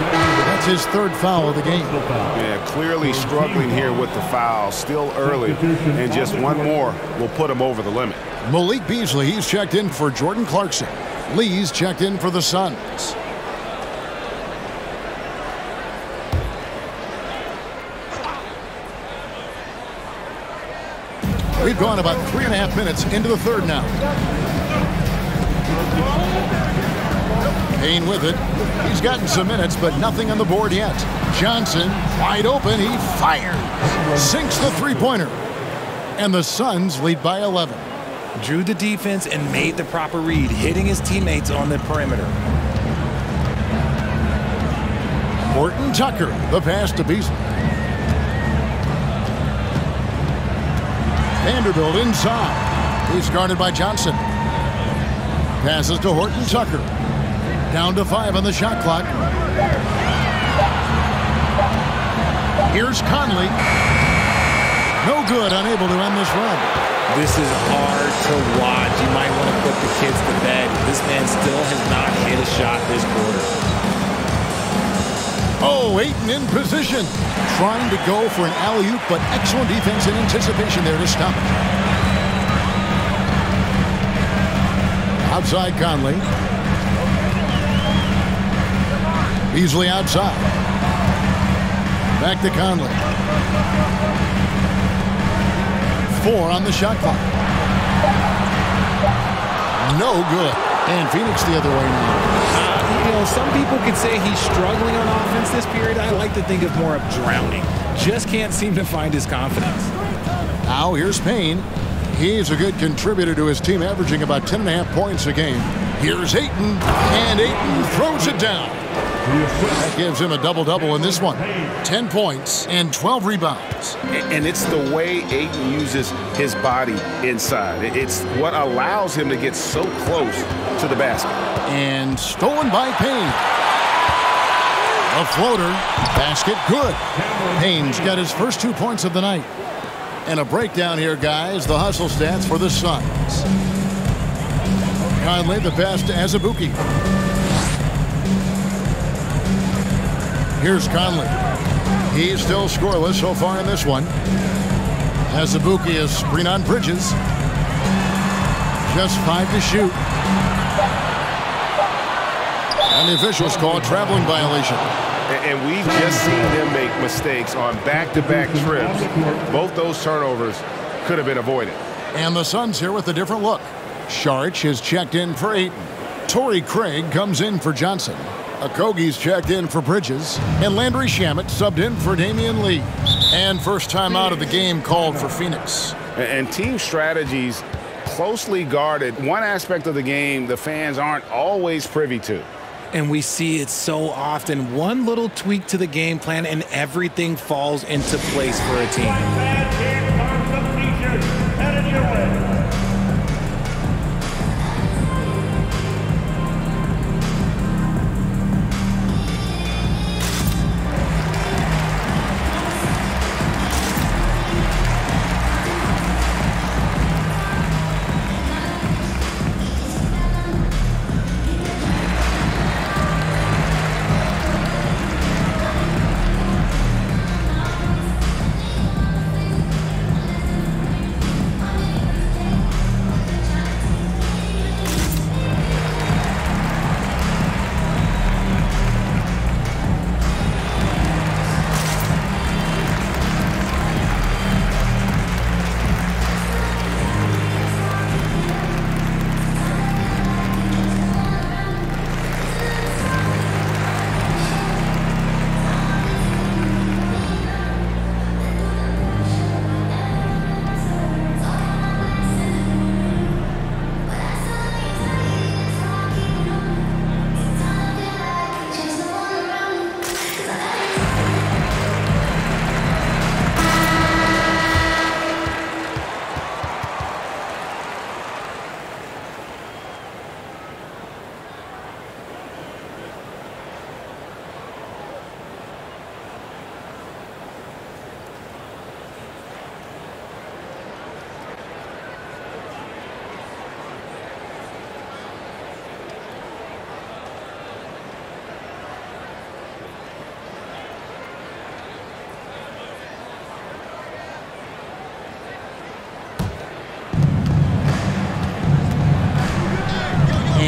That's his third foul of the game. Yeah, clearly struggling here with the foul. Still early, and just one more will put him over the limit. Malik Beasley, he's checked in for Jordan Clarkson. Lee's checked in for the Suns. We've gone about 3.5 minutes into the third now. Payne with it. He's gotten some minutes, but nothing on the board yet. Johnson, wide open, he fires. Sinks the three-pointer. And the Suns lead by 11. Drew the defense and made the proper read, hitting his teammates on the perimeter. Horton Tucker, the pass to Beasley. Vanderbilt inside. He's guarded by Johnson. Passes to Horton Tucker. Down to 5 on the shot clock. Here's Conley. No good, unable to end this run. This is hard to watch. You might want to put the kids to bed. This man still has not hit a shot this quarter. Oh, Ayton in position. Trying to go for an alley-oop, but excellent defense and anticipation there to stop it. Outside Conley. Beasley outside. Back to Conley. 4 on the shot clock. No good. And Phoenix the other way now. You know, some people could say he's struggling on offense this period. I like to think of more of drowning. Just can't seem to find his confidence. Now here's Payne. He's a good contributor to his team, averaging about 10.5 points a game. Here's Ayton, and Ayton throws it down. That gives him a double-double in this one. 10 points and 12 rebounds. And it's the way Ayton uses his body inside. It's what allows him to get so close to the basket. And stolen by Payne. A floater. Basket good. Payne's got his first 2 points of the night. And a breakdown here, guys. The hustle stats for the Suns. Conley, the pass to Azubuike. Here's Conley. He's still scoreless so far in this one. Azubuike is screen on Bridges. Just 5 to shoot. And the officials call a traveling violation. And we've just seen them make mistakes on back-to-back trips. Both those turnovers could have been avoided. And the Suns here with a different look. Sharch is checked in for Ayton. Torrey Craig comes in for Johnson. Okogie's checked in for Bridges. And Landry Shamet subbed in for Damian Lee. And first time out of the game called for Phoenix. And team strategies closely guarded. One aspect of the game the fans aren't always privy to. And we see it so often. One little tweak to the game plan and everything falls into place for a team.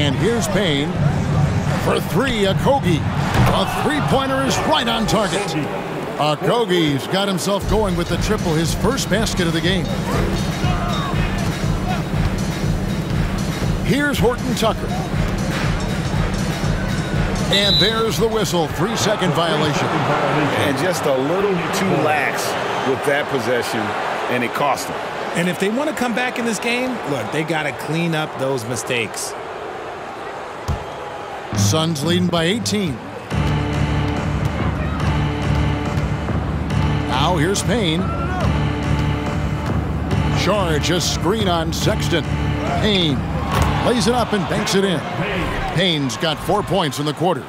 And here's Payne. For three, Okogie. A three-pointer is right on target. Okogie's got himself going with the triple, his first basket of the game. Here's Horton Tucker. And there's the whistle, 3-second violation. And just a little too lax with that possession, and it cost them. And if they want to come back in this game, look, they got to clean up those mistakes. Suns leading by 18. Now here's Payne. Charge a screen on Sexton. Payne lays it up and banks it in. Payne's got 4 points in the quarter.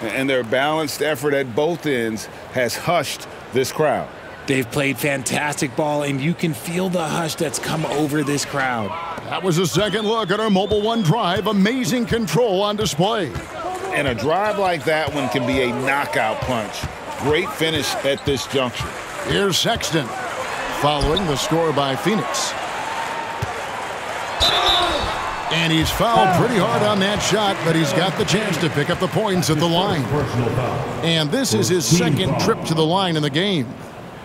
And their balanced effort at both ends has hushed this crowd. They've played fantastic ball, and you can feel the hush that's come over this crowd. That was a second look at our Mobile One drive. Amazing control on display. And a drive like that one can be a knockout punch. Great finish at this juncture. Here's Sexton, following the score by Phoenix. And he's fouled pretty hard on that shot, but he's got the chance to pick up the points at the line. And this is his second trip to the line in the game.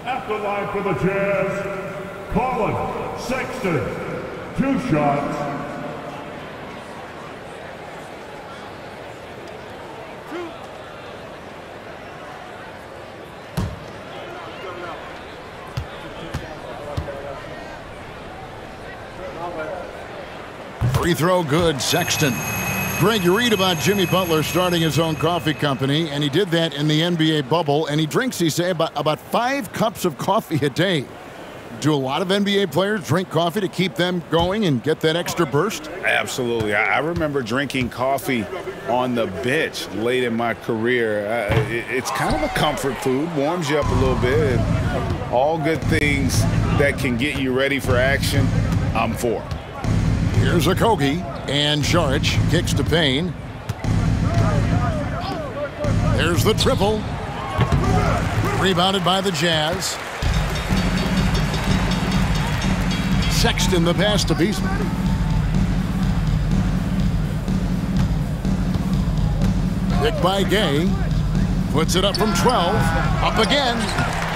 At the line for the Jazz, Colin Sexton, 2 shots. Free throw good, Sexton. Greg, you read about Jimmy Butler starting his own coffee company, and he did that in the NBA bubble, and he drinks, he say, about 5 cups of coffee a day. Do a lot of NBA players drink coffee to keep them going and get that extra burst? Absolutely. I remember drinking coffee on the bench late in my career. It's kind of a comfort food, warms you up a little bit, and all good things that can get you ready for action, I'm for. Here's Okogie, and Saric kicks to Payne. There's the triple. Rebounded by the Jazz. Sexton the pass to Beasley. Picked by Gay. Puts it up from 12. Up again.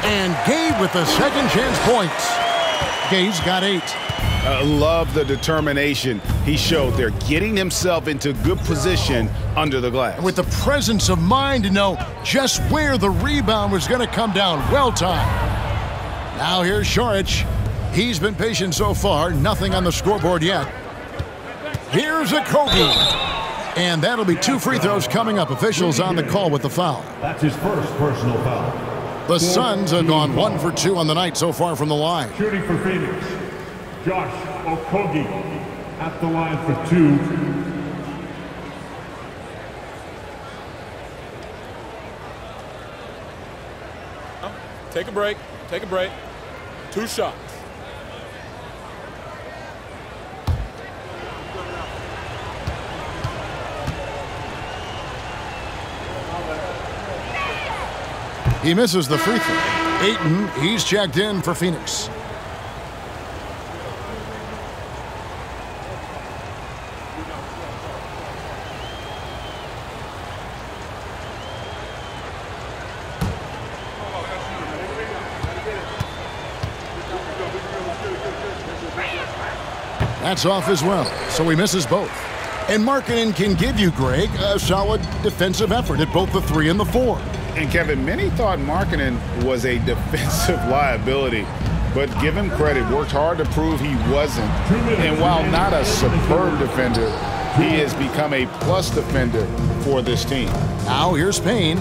And Gay with the second chance points. Gay's got 8. Love the determination he showed there, getting himself into good position under the glass. With the presence of mind to know just where the rebound was going to come down. Well timed. Now here's Saric. He's been patient so far. Nothing on the scoreboard yet. Here's Okogie. And that'll be 2 free throws coming up. Officials on the call with the foul. That's his first personal foul. The Suns have gone 1 for 2 on the night so far from the line. Shooting for Phoenix, Josh Okogie at the line for 2. Take a break. Take a break. 2 shots. He misses the free throw. Ayton, he's checked in for Phoenix. That's off as well, so he misses both. And Markkanen can give you, Greg, a solid defensive effort at both the 3 and the 4. And Kevin, many thought Markkanen was a defensive liability, but give him credit, worked hard to prove he wasn't. And while not a superb defender, he has become a plus defender for this team. Now here's Payne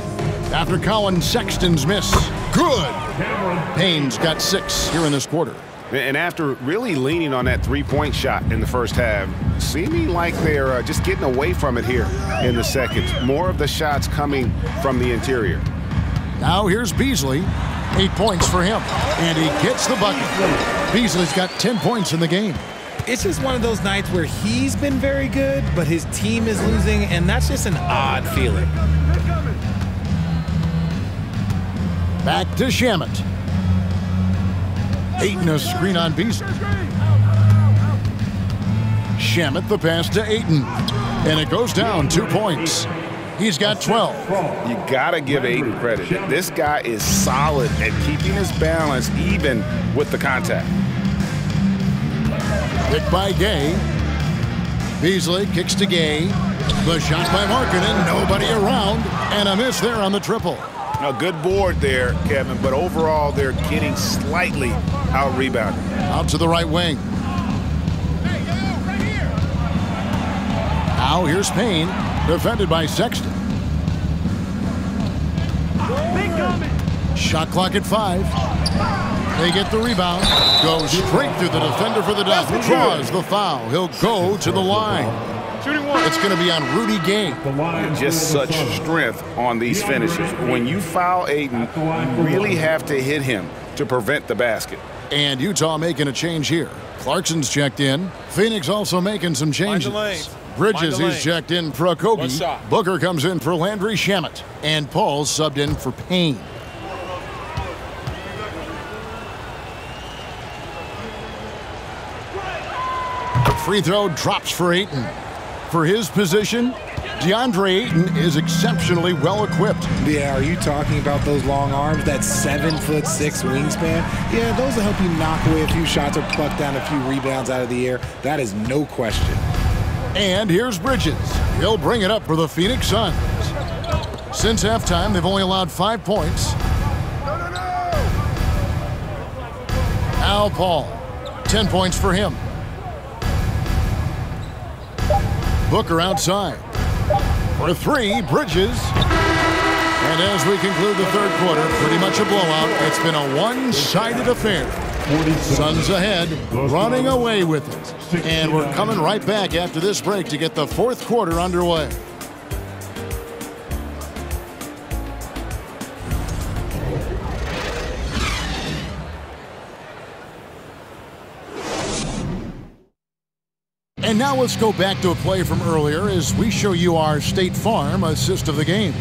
after Colin Sexton's miss. Good! Payne's got 6 here in this quarter. And after really leaning on that three-point shot in the first half, seeming like they're just getting away from it here in the second. More of the shots coming from the interior. Now here's Beasley. 8 points for him. And he gets the bucket. Beasley's got 10 points in the game. It's just one of those nights where he's been very good, but his team is losing, and that's just an odd feeling. Back to Shamet. Ayton a screen on Beasley. Shamet the pass to Ayton. And it goes down 2 points. He's got 12. You got to give Ayton credit. This guy is solid at keeping his balance even with the contact. Pick by Gay. Beasley kicks to Gay. The shot by Markkanen. Nobody around. And a miss there on the triple. A good board there, Kevin, but overall they're getting slightly out-rebounded. Out to the right wing. Now here's Payne, defended by Sexton. Shot clock at 5. They get the rebound. Goes straight through the defender for the dunk. Draws the foul. He'll go to the line. It's going to be on Rudy Gay. Just such strength on these finishes. When you foul Ayton, you really have to hit him to prevent the basket. And Utah making a change here. Clarkson's checked in. Phoenix also making some changes. Bridges is checked in for Okogie. Booker comes in for Landry Shamet. And Paul's subbed in for Payne. Free throw drops for Ayton. For his position, DeAndre Ayton is exceptionally well equipped. Yeah, are you talking about those long arms, that 7'6" wingspan? Yeah, those will help you knock away a few shots or pluck down a few rebounds out of the air. That is no question. And here's Bridges. He'll bring it up for the Phoenix Suns. Since halftime, they've only allowed 5 points. Al Paul, 10 points for him. Booker outside. For 3, Bridges. And as we conclude the third quarter, pretty much a blowout. It's been a one-sided affair. Suns ahead, running away with it. And we're coming right back after this break to get the fourth quarter underway. And now let's go back to a play from earlier as we show you our State Farm assist of the game.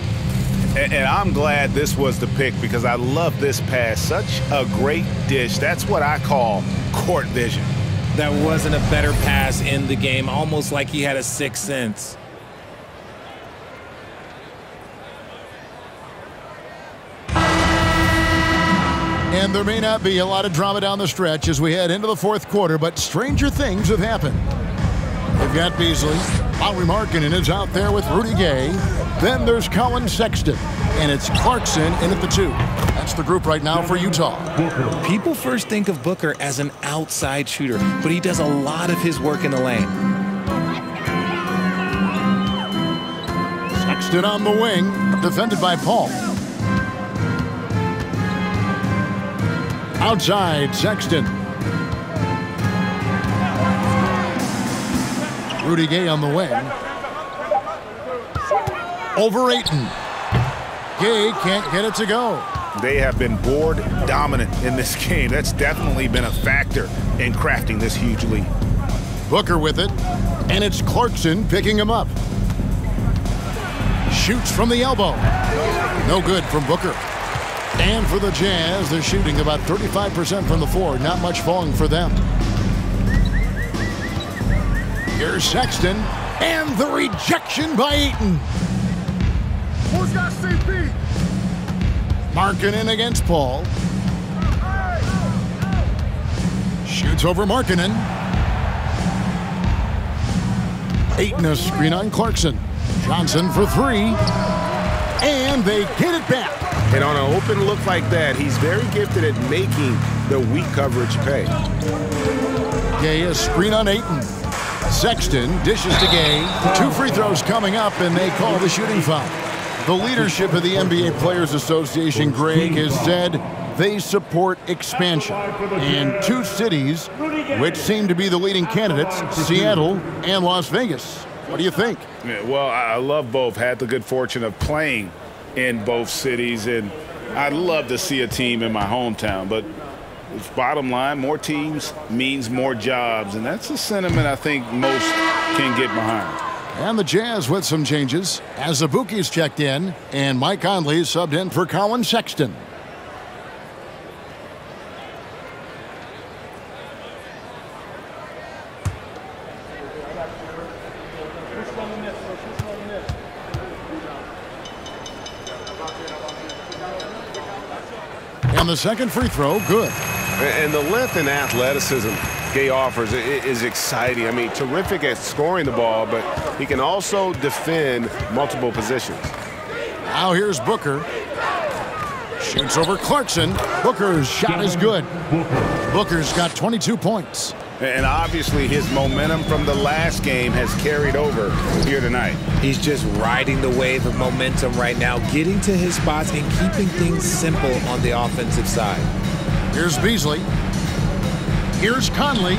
And I'm glad this was the pick because I love this pass. Such a great dish. That's what I call court vision. That wasn't a better pass in the game, almost like he had a sixth sense. And there may not be a lot of drama down the stretch as we head into the fourth quarter, but stranger things have happened. They've got Beasley. Lauri Markkanen is out there with Rudy Gay. Then there's Colin Sexton. And it's Clarkson in at the 2. That's the group right now for Utah. People first think of Booker as an outside shooter, but he does a lot of his work in the lane. Sexton on the wing, defended by Paul. Outside, Sexton. Rudy Gay on the wing. Over Ayton. Gay can't get it to go. They have been board dominant in this game. That's definitely been a factor in crafting this huge lead. Booker with it, and it's Clarkson picking him up. Shoots from the elbow. No good from Booker. And for the Jazz, they're shooting about 35% from the floor. Not much falling for them. Here's Sexton, and the rejection by Ayton. Who's got CP? Markkanen against Paul. Shoots over Markkanen. Ayton a screen on Clarkson. Johnson for 3. And they get it back. And on an open look like that, he's very gifted at making the weak coverage pay. Gay a screen on Ayton. Sexton dishes to Gay. 2 free throws coming up, and they call the shooting foul. The leadership of the NBA Players Association, Greg, has said they support expansion. And 2 cities, which seem to be the leading candidates, Seattle and Las Vegas. What do you think? Yeah, well, I love both. Had the good fortune of playing in both cities, and I'd love to see a team in my hometown. But bottom line, more teams means more jobs, and that's a sentiment I think most can get behind. And the Jazz with some changes. Azubuike's checked in, and Mike Conley subbed in for Colin Sexton. And the second free throw, good. And the length and athleticism Gay offers is exciting. I mean, terrific at scoring the ball, but he can also defend multiple positions. Now here's Booker. Shoots over Clarkson. Booker's shot is good. Booker's got 22 points. And obviously his momentum from the last game has carried over here tonight. He's just riding the wave of momentum right now, getting to his spots and keeping things simple on the offensive side. Here's Beasley. Here's Conley.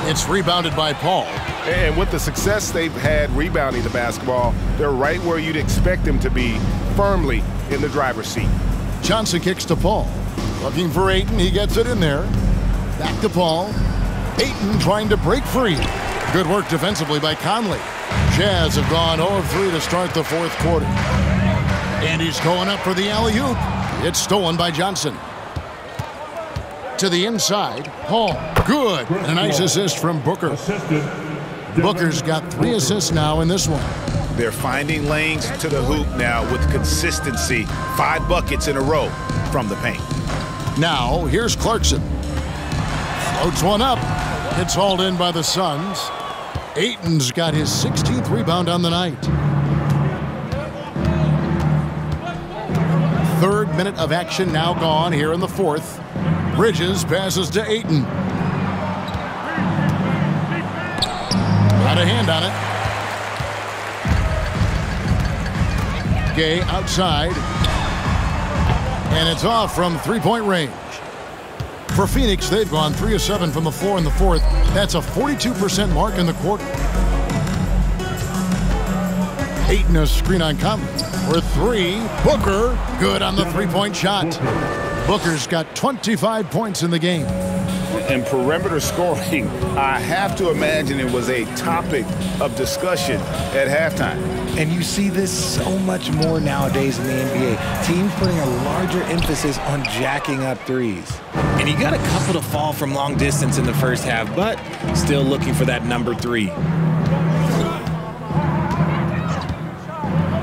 It's rebounded by Paul. And with the success they've had rebounding the basketball, they're right where you'd expect them to be, firmly in the driver's seat. Johnson kicks to Paul. Looking for Ayton. He gets it in there. Back to Paul. Ayton trying to break free. Good work defensively by Conley. Jazz have gone 0 of 3 to start the fourth quarter. And he's going up for the alley-oop. It's stolen by Johnson. To the inside, Paul. Good. And a nice assist from Booker. Booker's got 3 assists now in this one. They're finding lanes to the hoop now with consistency. 5 buckets in a row from the paint. Now, here's Clarkson. Floats one up. It's hauled in by the Suns. Ayton's got his 16th rebound on the night. 3rd minute of action now gone here in the 4th. Bridges passes to Ayton. Got a hand on it. Gay outside. And it's off from 3-point range. For Phoenix, they've gone 3 of 7 from the floor in the 4th. That's a 42% mark in the quarter. Ayton a screen on Conley. For 3, Booker, good on the 3-point shot. Booker's got 25 points in the game. And perimeter scoring, I have to imagine it was a topic of discussion at halftime. And you see this so much more nowadays in the NBA. Teams putting a larger emphasis on jacking up threes. And he got a couple to fall from long distance in the first half, but still looking for that number 3.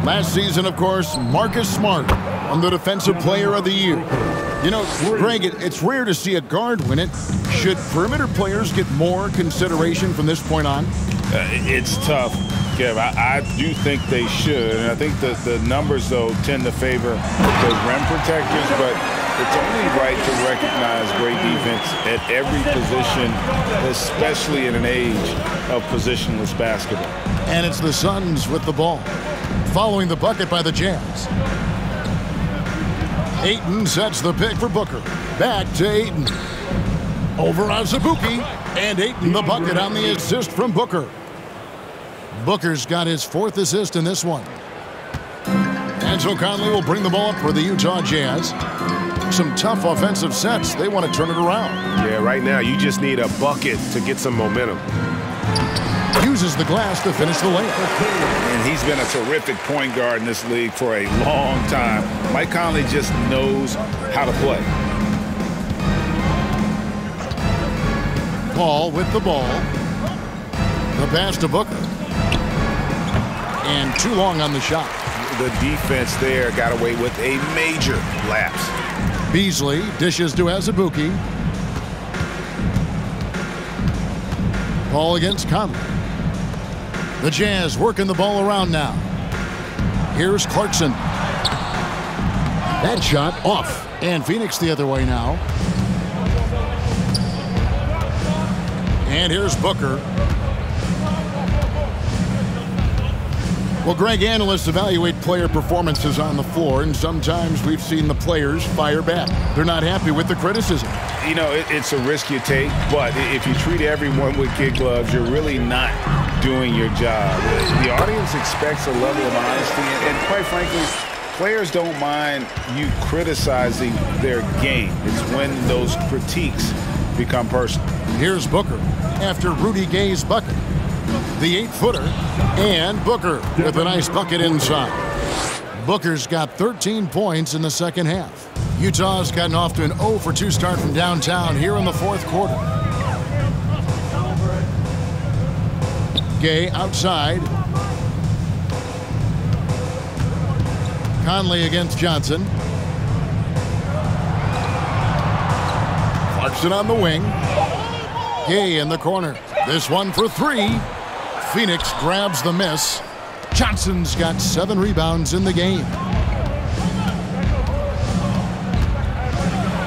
Last season, of course, Marcus Smart won the Defensive Player of the Year. You know, Greg, it's rare to see a guard win it. Should perimeter players get more consideration from this point on? It's tough, Kev. I do think they should. And I think the numbers, though, tend to favor the rim protectors, but it's only right to recognize great defense at every position, especially in an age of positionless basketball. And it's the Suns with the ball, following the bucket by the Jazz. Ayton sets the pick for Booker. Back to Ayton. Over on Azubuike. And Ayton the bucket on the assist from Booker. Booker's got his 4th assist in this one. And so Conley will bring the ball up for the Utah Jazz. Some tough offensive sets. They want to turn it around. Yeah, right now you just need a bucket to get some momentum. Uses the glass to finish the layup. And he's been a terrific point guard in this league for a long time. Mike Conley just knows how to play. Paul with the ball. The pass to Booker. And too long on the shot. The defense there got away with a major lapse. Beasley dishes to Azubuike. Ball against Conley. The Jazz working the ball around now. Here's Clarkson. That shot off. And Phoenix the other way now. And here's Booker. Well, Greg, analysts evaluate player performances on the floor, and sometimes we've seen the players fire back. They're not happy with the criticism. You know, it's a risk you take, but if you treat everyone with kid gloves, you're really not doing your job. The audience expects a level of honesty, and quite frankly, players don't mind you criticizing their game. It's when those critiques become personal. Here's Booker after Rudy Gay's bucket. The 8-footer, and Booker with a nice bucket inside. Booker's got 13 points in the second half. Utah's gotten off to an 0 for 2 start from downtown here in the 4th quarter. Gay outside. Conley against Johnson. Clarkson on the wing. Gay in the corner. This one for three. Phoenix grabs the miss. Johnson's got 7 rebounds in the game.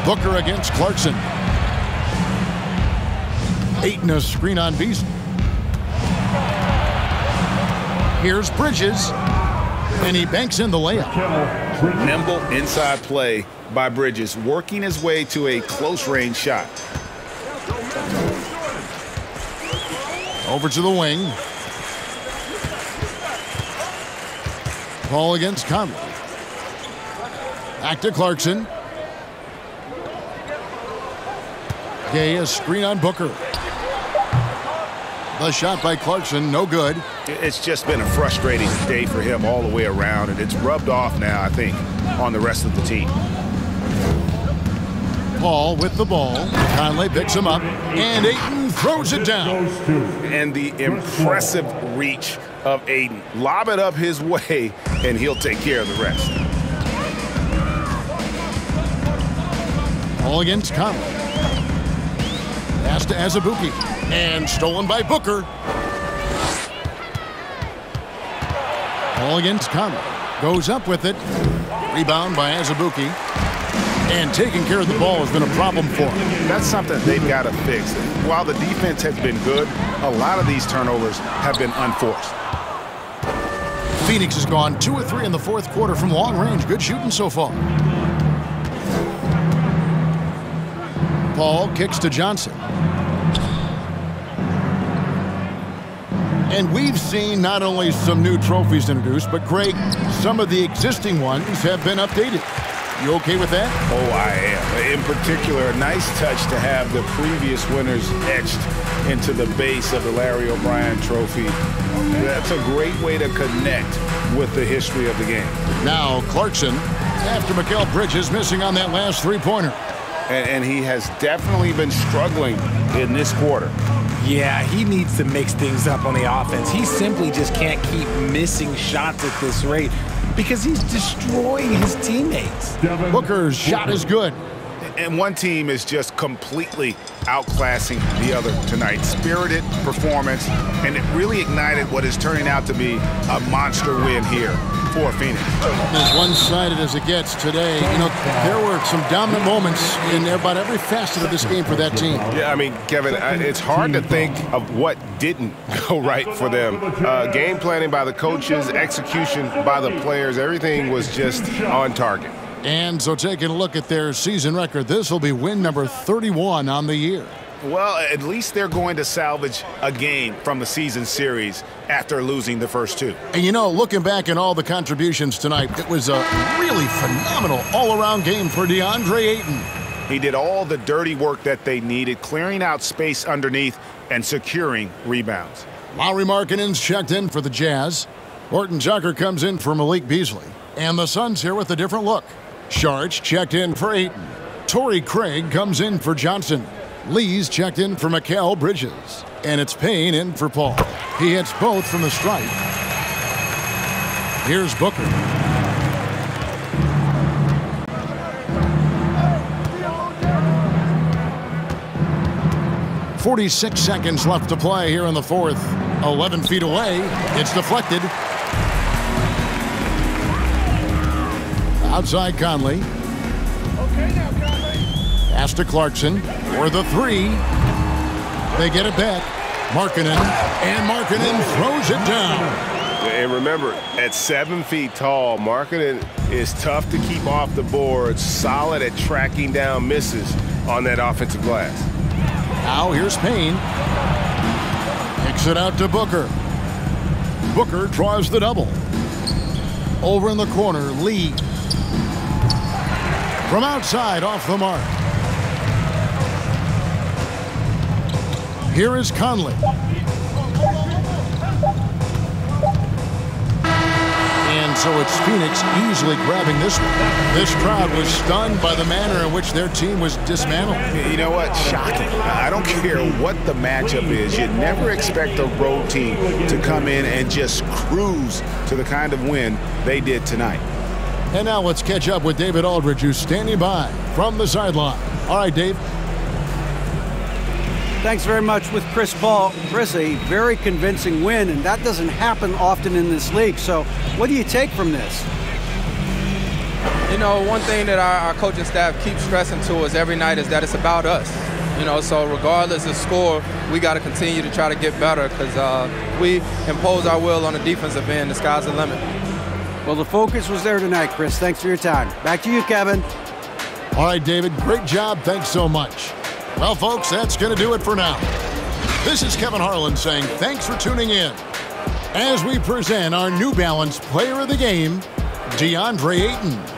Booker against Clarkson. Ayton a screen on Beasley. Here's Bridges, and he banks in the layup. Nimble inside play by Bridges, working his way to a close-range shot. Over to the wing. Paul against Conley. Back to Clarkson. Gay, a screen on Booker. The shot by Clarkson, no good. It's just been a frustrating day for him all the way around, and it's rubbed off now, I think, on the rest of the team. Paul with the ball. Conley picks him up, and Ayton throws it down. And the impressive reach of Ayton. Lob it up his way, and he'll take care of the rest. Paul against Conley. Pass to Azubuike, and stolen by Booker. Paul against Conley. Goes up with it. Rebound by Azubuike. And taking care of the ball has been a problem for him. That's something they've got to fix. While the defense has been good, a lot of these turnovers have been unforced. Phoenix has gone 2 of 3 in the fourth quarter from long range. Good shooting so far. Paul kicks to Johnson. And we've seen not only some new trophies introduced, but Greg, some of the existing ones have been updated. You okay with that? Oh, I am. In particular, a nice touch to have the previous winners etched into the base of the Larry O'Brien trophy. That's a great way to connect with the history of the game. Now Clarkson, after Mikal Bridges missing on that last three-pointer. And he has definitely been struggling in this quarter. Yeah, he needs to mix things up on the offense. He simply just can't keep missing shots at this rate because he's destroying his teammates. Booker's shot is good. And one team is just completely outclassing the other tonight. Spirited performance, and it really ignited what is turning out to be a monster win here for Phoenix. As one-sided as it gets today, you know, there were some dominant moments in about every facet of this game for that team. Yeah, I mean, Kevin, it's hard to think of what didn't go right for them. Game planning by the coaches, execution by the players, everything was just on target. And so taking a look at their season record, this will be win number 31 on the year. Well, at least they're going to salvage a game from the season series after losing the first 2. And you know, looking back at all the contributions tonight, it was a really phenomenal all-around game for DeAndre Ayton. He did all the dirty work that they needed, clearing out space underneath and securing rebounds. Lauri Markkanen's checked in for the Jazz. Horton Tucker comes in for Malik Beasley. And the Suns here with a different look. Sharch checked in for Ayton. Torrey Craig comes in for Johnson. Lee's checked in for Mikal Bridges. And it's Payne in for Paul. He hits both from the stripe. Here's Booker. .46 seconds left to play here in the fourth. 11 feet away. It's deflected. Outside Conley. Pass to Clarkson for the 3. They get it back. Markkanen, and Markkanen throws it down. And remember, at 7 feet tall, Markkanen is tough to keep off the board, solid at tracking down misses on that offensive glass. Now here's Payne. Kicks it out to Booker. Booker draws the double. Over in the corner, Lee. From outside, off the mark. Here is Conley. And so it's Phoenix easily grabbing this one. This crowd was stunned by the manner in which their team was dismantled. You know what? Shocking. I don't care what the matchup is. You never expect a road team to come in and just cruise to the kind of win they did tonight. And now let's catch up with David Aldridge, who's standing by from the sideline. All right, Dave. Thanks very much with Chris Paul. Chris, a very convincing win, and that doesn't happen often in this league. So what do you take from this? You know, one thing that our coaching staff keeps stressing to us every night is that it's about us. You know, so regardless of score, we got to continue to try to get better because we impose our will on the defensive end. The sky's the limit. Well, the focus was there tonight, Chris. Thanks for your time. Back to you, Kevin. All right, David, great job. Thanks so much. Well, folks, that's going to do it for now. This is Kevin Harlan saying thanks for tuning in as we present our New Balance Player of the Game, DeAndre Ayton.